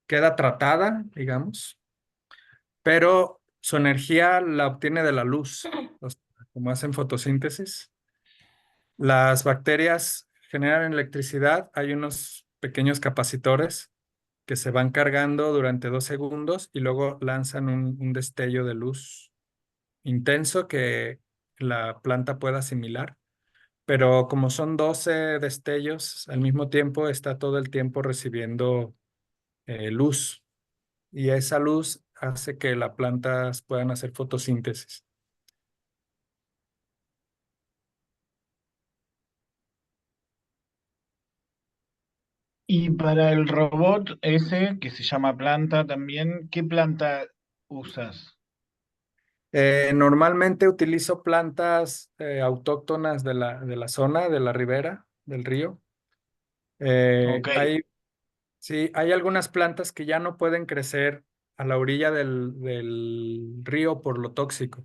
Queda tratada, digamos, pero su energía la obtiene de la luz, o sea, como hacen fotosíntesis. Las bacterias generan electricidad, hay unos pequeños capacitores que se van cargando durante 2 segundos y luego lanzan un destello de luz intenso que la planta pueda asimilar. Pero como son 12 destellos al mismo tiempo, está todo el tiempo recibiendo luz y esa luz hace que las plantas puedan hacer fotosíntesis. Y para el robot ese, que se llama planta también, ¿qué planta usas? Normalmente utilizo plantas autóctonas de la zona, de la ribera, del río. Ok, Sí, hay algunas plantas que ya no pueden crecer a la orilla del río por lo tóxico.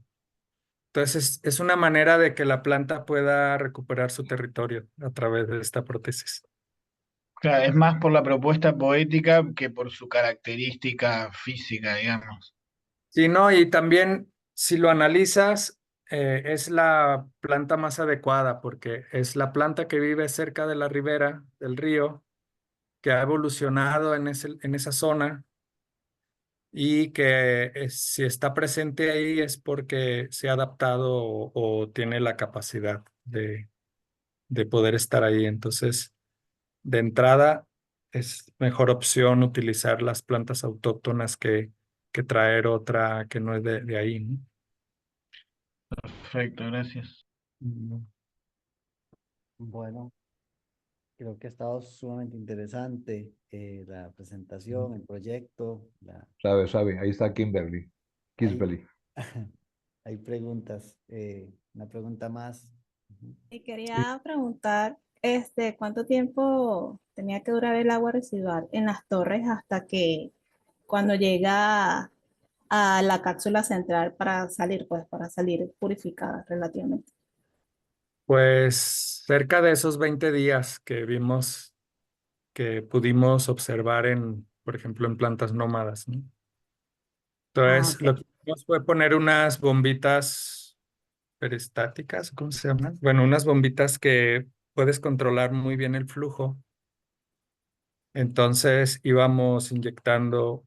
Entonces, es una manera de que la planta pueda recuperar su territorio a través de esta prótesis. claro, es más por la propuesta poética que por su característica física, digamos. Sí, no, y también si lo analizas, es la planta más adecuada porque es la planta que vive cerca de la ribera del río, que ha evolucionado en esa zona y que si está presente ahí es porque se ha adaptado o tiene la capacidad de poder estar ahí. Entonces, de entrada, es mejor opción utilizar las plantas autóctonas que traer otra que no es de ahí, ¿no? Perfecto, gracias. Mm. Bueno, creo que ha estado sumamente interesante la presentación, el proyecto, Sabe, ahí está Kimberly. Kisbeli. Hay preguntas. Una pregunta más. Ujú. Y Sí. quería preguntar, ¿cuánto tiempo tenía que durar el agua residual en las torres hasta que cuando llega a la cápsula central para salir, pues, para salir purificada relativamente? Pues cerca de esos 20 días que vimos, que pudimos observar por ejemplo, en plantas nómadas, ¿no? Ah, Entonces, lo ok. que hicimos fue poner unas bombitas peristáticas, ¿cómo se llaman? Bueno, unas bombitas que puedes controlar muy bien el flujo. Entonces íbamos inyectando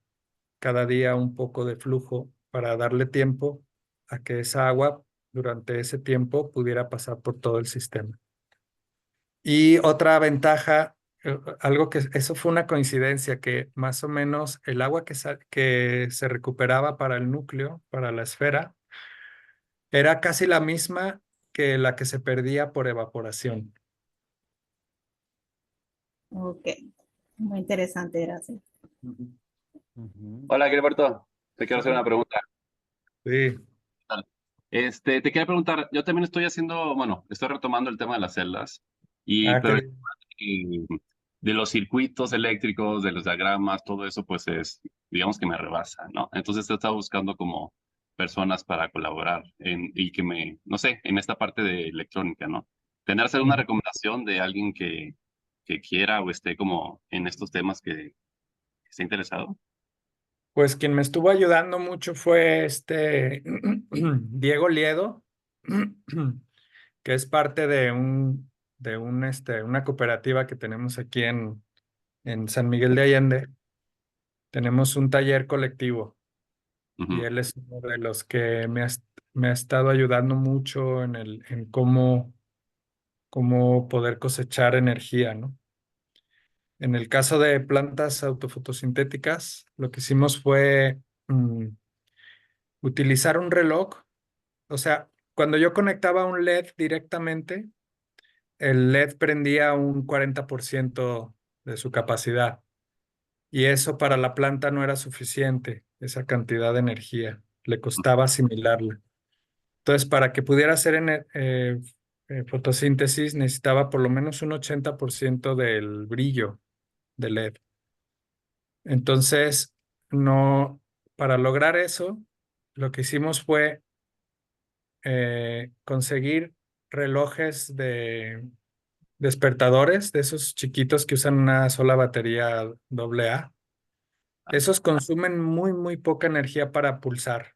cada día un poco de flujo para darle tiempo a que esa agua durante ese tiempo pudiera pasar por todo el sistema. Y otra ventaja, algo que eso fue una coincidencia, que más o menos el agua que se recuperaba para el núcleo, para la esfera, era casi la misma que la que se perdía por evaporación. Ok. Muy interesante, gracias. Ujú. Hola, Gilberto. Te quiero hacer una Sí. pregunta. Sí. Te quería preguntar, yo también estoy haciendo, bueno, estoy retomando el tema de las celdas, pero Qué eh, de los circuitos eléctricos, de los diagramas, todo eso, pues digamos que me rebasa, ¿no? Entonces he estado buscando como personas para colaborar y que no sé, en esta parte de electrónica, ¿no? ¿Tener alguna bien. recomendación de alguien que quiera o esté como en estos temas que esté interesado? Pues quien me estuvo ayudando mucho fue Diego Liedo, que es parte de una cooperativa que tenemos aquí en San Miguel de Allende. Tenemos un taller colectivo y Ujú. él es uno de los que me ha estado ayudando mucho en cómo poder cosechar energía, ¿no? En el caso de plantas autofotosintéticas, lo que hicimos fue utilizar un reloj. O sea, cuando yo conectaba un LED directamente, el LED prendía un 40% de su capacidad y eso para la planta no era suficiente, esa cantidad de energía, le costaba asimilarla. Entonces, para que pudiera hacer fotosíntesis, necesitaba por lo menos un 80% del brillo del LED. Entonces, no, para lograr eso, lo que hicimos fue conseguir relojes de despertadores, de esos chiquitos que usan una sola batería AA. Esos consumen muy poca energía para pulsar.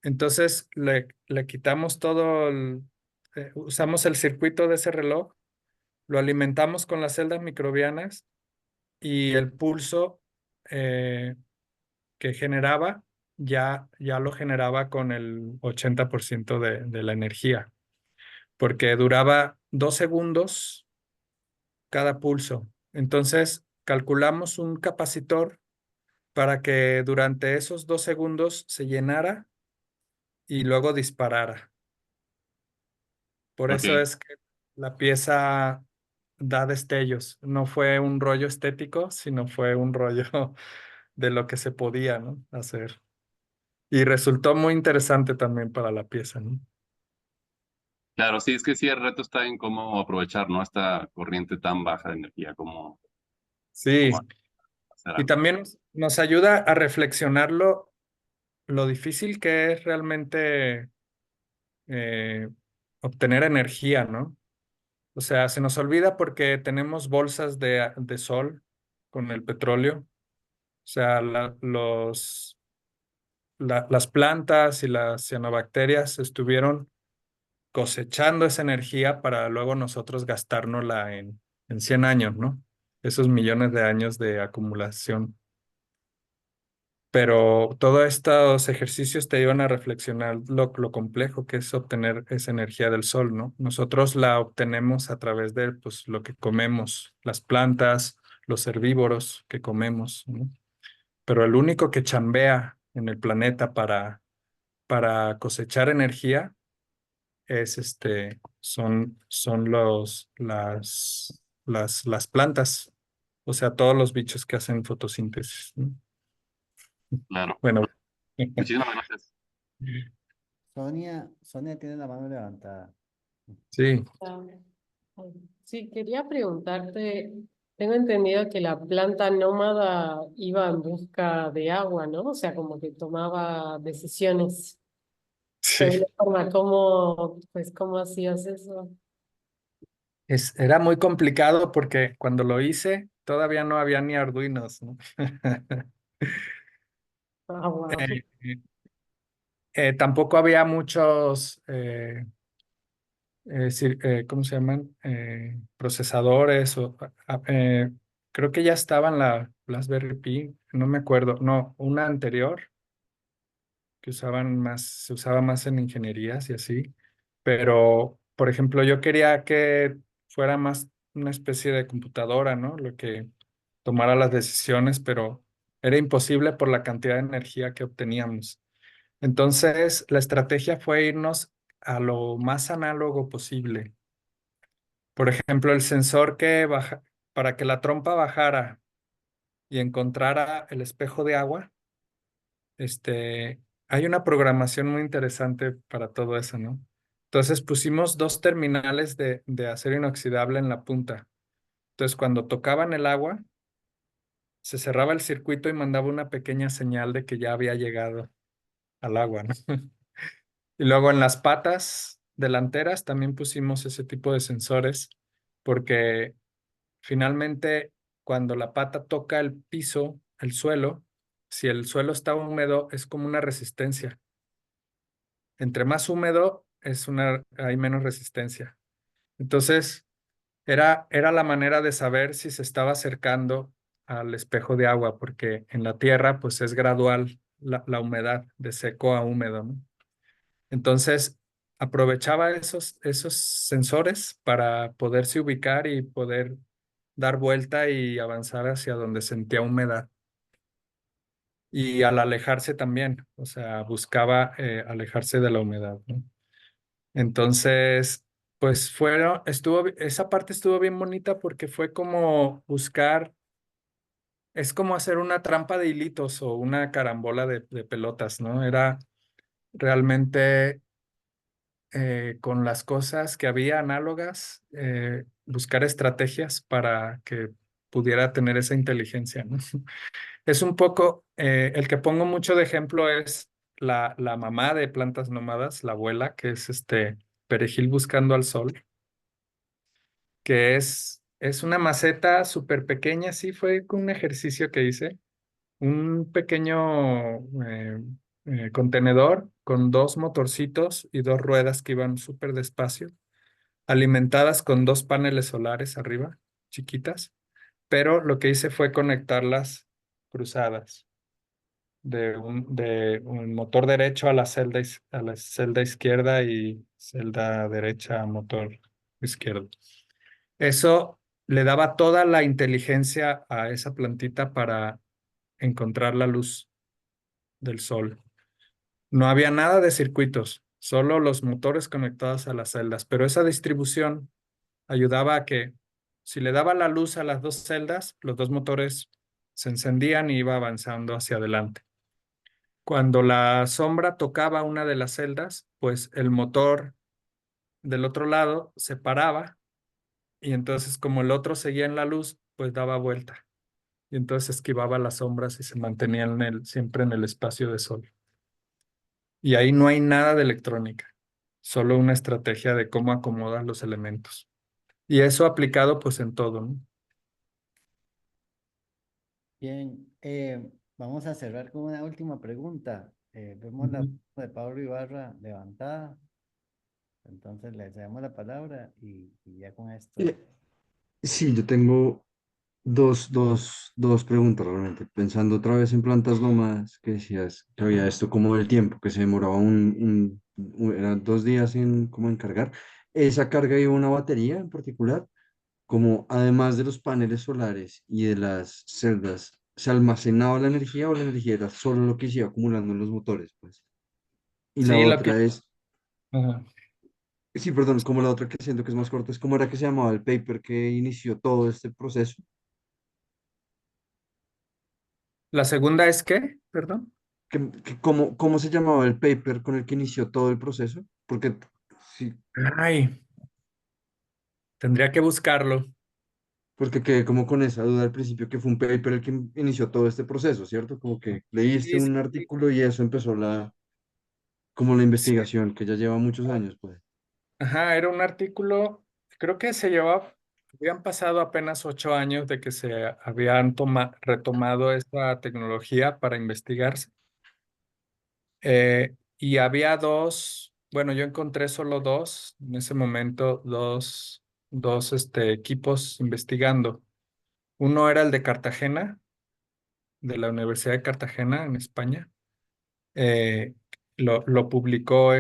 Entonces le quitamos usamos el circuito de ese reloj, lo alimentamos con las celdas microbianas y el pulso eh, que generaba ya lo generaba con el 80% de la energía, porque duraba 2 segundos cada pulso. Entonces, calculamos un capacitor para que durante esos 2 segundos se llenara y luego disparara. Por Ok, eso es que la pieza da destellos. No fue un rollo estético, sino fue un rollo de lo que se podía, ¿no?, hacer. Y resultó muy interesante también para la pieza, ¿no? claro, sí, es que sí, el reto está en cómo aprovechar, ¿no? Esta corriente tan baja de energía, Sí, cómo hacer y algo. también nos ayuda a reflexionar lo difícil que es realmente eh, obtener energía, ¿no? O sea, se nos olvida porque tenemos bolsas de sol con el petróleo. O sea, las plantas y las cianobacterias estuvieron cosechando esa energía para luego nosotros gastárnosla en 100 años, ¿no? Esos millones de años de acumulación. Pero todos estos ejercicios te llevan a reflexionar lo complejo que es obtener esa energía del sol, ¿no? Nosotros la obtenemos a través de pues, lo que comemos, las plantas, los herbívoros que comemos, ¿no? Pero el único que chambea en el planeta para cosechar energía son las plantas, o sea, todos los bichos que hacen fotosíntesis, ¿no? Claro. Bueno, Muchísimas gracias. Sonia tiene la mano levantada. Sí, Ah, sí, quería preguntarte, tengo entendido que la planta nómada iba en busca de agua, ¿no? O sea, como que tomaba decisiones. De sí. alguna forma, ¿cómo hacías eso? Era muy complicado porque cuando lo hice todavía no había ni Arduinos, ¿no? Ah, wow. Eh, tampoco había muchos, ¿cómo se llaman? Procesadores. Creo que ya estaban la Raspberry Pi, no me acuerdo. No, una anterior que se usaba más en ingenierías y así. Pero, por ejemplo, yo quería que fuera más una especie de computadora, ¿no? Lo que tomara las decisiones, pero era imposible por la cantidad de energía que obteníamos. Entonces, la estrategia fue irnos a lo más análogo posible. Por ejemplo, el sensor que baja, para que la trompa bajara y encontrara el espejo de agua, hay una programación muy interesante para todo eso, ¿no? Entonces pusimos dos terminales de acero inoxidable en la punta. Entonces, cuando tocaban el agua, se cerraba el circuito y mandaba una pequeña señal de que ya había llegado al agua, ¿no? Y luego en las patas delanteras también pusimos ese tipo de sensores porque finalmente cuando la pata toca el piso, el suelo, si el suelo está húmedo es como una resistencia. Entre más húmedo hay menos resistencia. Entonces era la manera de saber si se estaba acercando al espejo de agua porque en la tierra pues es gradual la humedad de seco a húmedo, ¿no? Entonces, aprovechaba esos sensores para poderse ubicar y poder dar vuelta y avanzar hacia donde sentía humedad. Y al alejarse también, o sea, buscaba alejarse de la humedad, ¿no? Entonces, pues esa parte estuvo bien bonita porque fue como buscar, es como hacer una trampa de hilitos o una carambola de pelotas, ¿no? Era realmente con las cosas que había análogas, buscar estrategias para que pudiera tener esa inteligencia, ¿no? Es un poco, el que pongo mucho de ejemplo es la mamá de plantas nómadas, la abuela, que es perejil buscando al sol, que es una maceta súper pequeña, sí, fue con un ejercicio que hice, un pequeño contenedor con dos motorcitos y dos ruedas que iban súper despacio alimentadas con dos paneles solares arriba, chiquitas, pero lo que hice fue conectarlas cruzadas de un motor derecho a a la celda izquierda y celda derecha a motor izquierdo. Eso le daba toda la inteligencia a esa plantita para encontrar la luz del sol. No había nada de circuitos, solo los motores conectados a las celdas, pero esa distribución ayudaba a que si le daba la luz a las dos celdas, los dos motores se encendían y iba avanzando hacia adelante. Cuando la sombra tocaba una de las celdas, pues el motor del otro lado se paraba y entonces como el otro seguía en la luz, pues daba vuelta y entonces esquivaba las sombras y se mantenía siempre en el espacio de sol. Y ahí no hay nada de electrónica, solo una estrategia de cómo acomodar los elementos. Y eso aplicado pues en todo, ¿no? Bien, vamos a cerrar con una última pregunta. Vemos la Ujú. mano de Pablo Ibarra levantada, entonces le cedemos la palabra y ya con esto. Sí, yo tengo dos preguntas realmente. Pensando otra vez en plantas nómadas, que decías que había esto como del tiempo, que se demoraba eran 2 días en como en cargar. ¿Esa carga iba una batería en particular? Como además de los paneles solares y de las celdas, ¿se almacenaba la energía o la energía era solo lo que se iba acumulando en los motores, pues? Y la Sí, otra es, ajá. sí, perdón, como la otra que siento que es más corta, es cómo era que se llamaba el paper que inició todo este proceso. La segunda es ¿qué? Perdón. ¿Cómo se llamaba el paper con el que inició todo el proceso? Porque sí, Ay, tendría que buscarlo. porque quedé como con esa duda al principio que fue un paper el que inició todo este proceso, ¿cierto? Como que leíste Sí, sí, un sí. artículo y eso empezó como la Sí. investigación, que ya lleva muchos años, pues. Ajá, era un artículo, creo que habían pasado apenas 8 años de que se habían retomado esta tecnología para investigarse. Y había dos, bueno, yo encontré solo dos, en ese momento, dos equipos investigando. Uno era el de Cartagena, de la Universidad de Cartagena, en España. Eh, lo publicó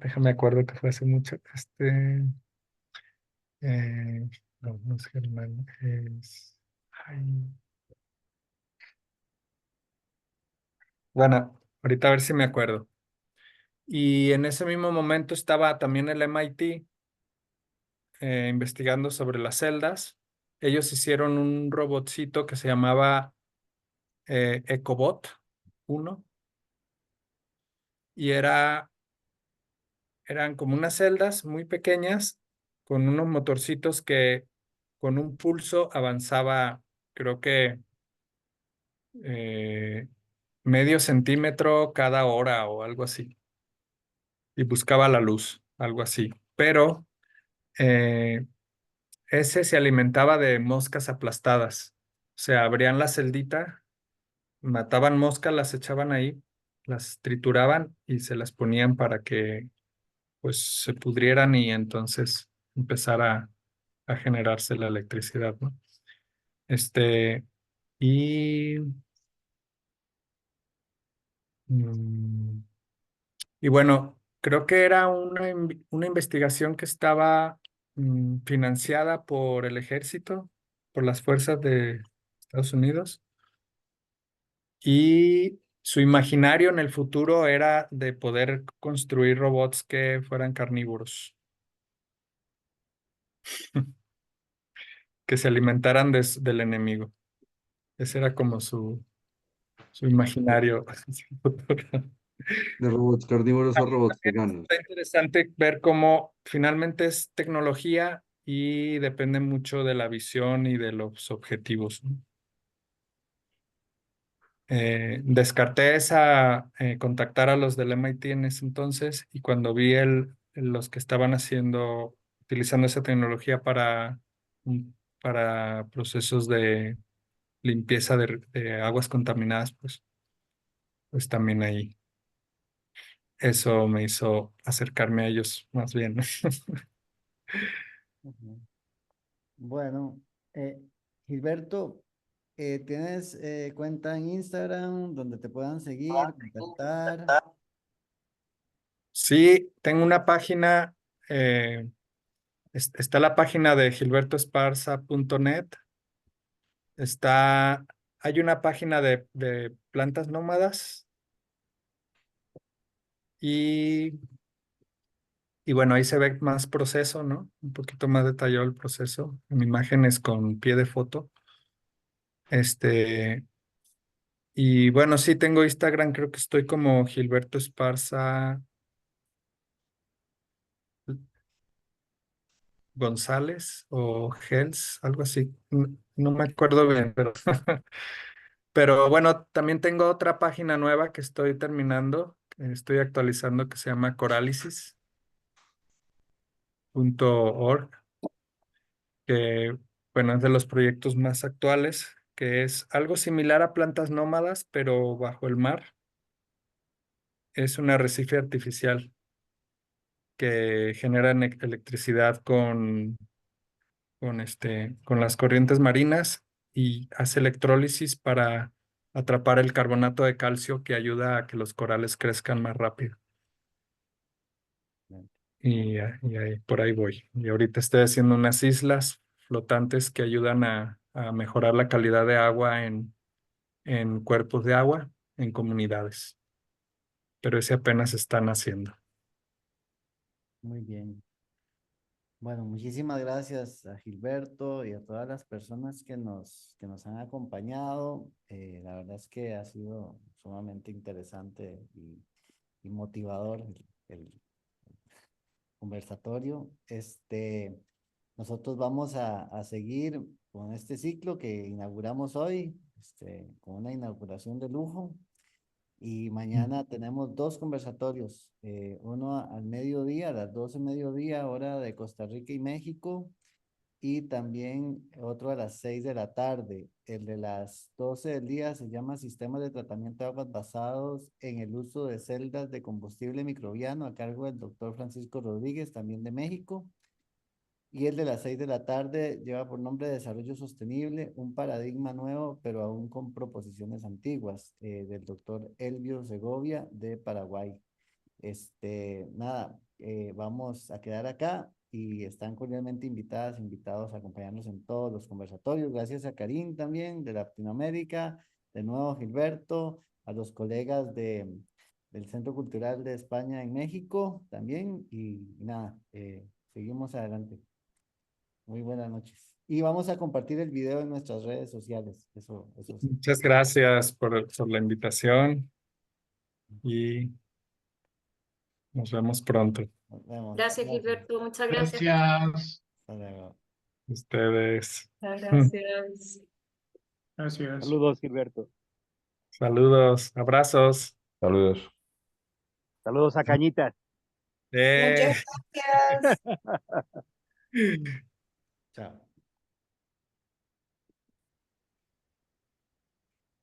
déjame acuerdo que fue hace mucho. Eh, no es Germán, ay, bueno, ahorita a ver si me acuerdo. Y en ese mismo momento estaba también el MIT investigando sobre las celdas. Ellos hicieron un robotcito que se llamaba EcoBot 1 y eran como unas celdas muy pequeñas con unos motorcitos que con un pulso avanzaba, creo que eh, medio centímetro cada hora o algo así, y buscaba la luz, algo así. Pero eh, ese se alimentaba de moscas aplastadas. O sea, abrían la celdita, mataban moscas, las echaban ahí, las trituraban y se las ponían para que pues se pudrieran y entonces empezara a generarse la electricidad, ¿no? Este, y, mm, y bueno, creo que era una investigación que estaba financiada por el ejército, por las fuerzas de Estados Unidos, y su imaginario en el futuro era de poder construir robots que fueran carnívoros, que se alimentaran del enemigo. Ese era como su imaginario. De robots carnívoros a robots También veganos. está interesante ver cómo finalmente es tecnología y depende mucho de la visión y de los objetivos, ¿no? Descarté contactar a los del MIT en ese entonces y cuando vi los que estaban utilizando esa tecnología para procesos de limpieza de aguas contaminadas, pues también ahí eso me hizo acercarme a ellos más bien. Ujú. Bueno, Gilberto, ¿tienes cuenta en Instagram donde te puedan seguir, contactar? Sí, tengo una página, eh, está la página de gilbertoesparza.net, hay una página de plantas nómadas y, y bueno, ahí se ve más proceso, ¿no? Un poquito más detallado el proceso, en imágenes con pie de foto. Y bueno, sí, tengo Instagram, creo que estoy como Gilberto Esparza González o Gels, algo así. No me acuerdo bien, pero bueno, también tengo otra página nueva que estoy terminando, que estoy actualizando, que se llama coralysis.org, que bueno, es de los proyectos más actuales, que es algo similar a plantas nómadas, pero bajo el mar. Es un arrecife artificial que genera electricidad con las corrientes marinas y hace electrólisis para atrapar el carbonato de calcio que ayuda a que los corales crezcan más rápido. Y ahí, por ahí voy. Y ahorita estoy haciendo unas islas flotantes que ayudan a mejorar la calidad de agua en cuerpos de agua, en comunidades. Pero ese apenas están haciendo. Muy bien. Bueno, muchísimas gracias a Gilberto y a todas las personas que nos han acompañado. La verdad es que ha sido sumamente interesante y motivador el conversatorio. Nosotros vamos a seguir con este ciclo que inauguramos hoy, con una inauguración de lujo. Y mañana tenemos dos conversatorios, uno al mediodía, a las 12 mediodía, hora de Costa Rica y México, y también otro a las 6 de la tarde. El de las 12 del día se llama Sistemas de Tratamiento de Aguas basados en el uso de celdas de combustible microbiano, a cargo del doctor Francisco Rodríguez, también de México. Y el de las 6 de la tarde lleva por nombre Desarrollo Sostenible, un paradigma nuevo, pero aún con proposiciones antiguas, del doctor Elvio Segovia de Paraguay. Nada, vamos a quedar acá y están cordialmente invitadas, invitados a acompañarnos en todos los conversatorios. Gracias a Karim también de Latinoamérica, de nuevo Gilberto, a los colegas del Centro Cultural de España en México también y nada, seguimos adelante. Muy buenas noches. Y vamos a compartir el video en nuestras redes sociales. Eso sí. Muchas gracias por la invitación y nos vemos pronto. Nos vemos. Gracias, Gilberto. Muchas gracias. Gracias. Hasta luego. Ustedes. Gracias. Gracias. Saludos, Gilberto. Saludos, abrazos. Saludos. Saludos a Cañitas. Muchas gracias. Chao.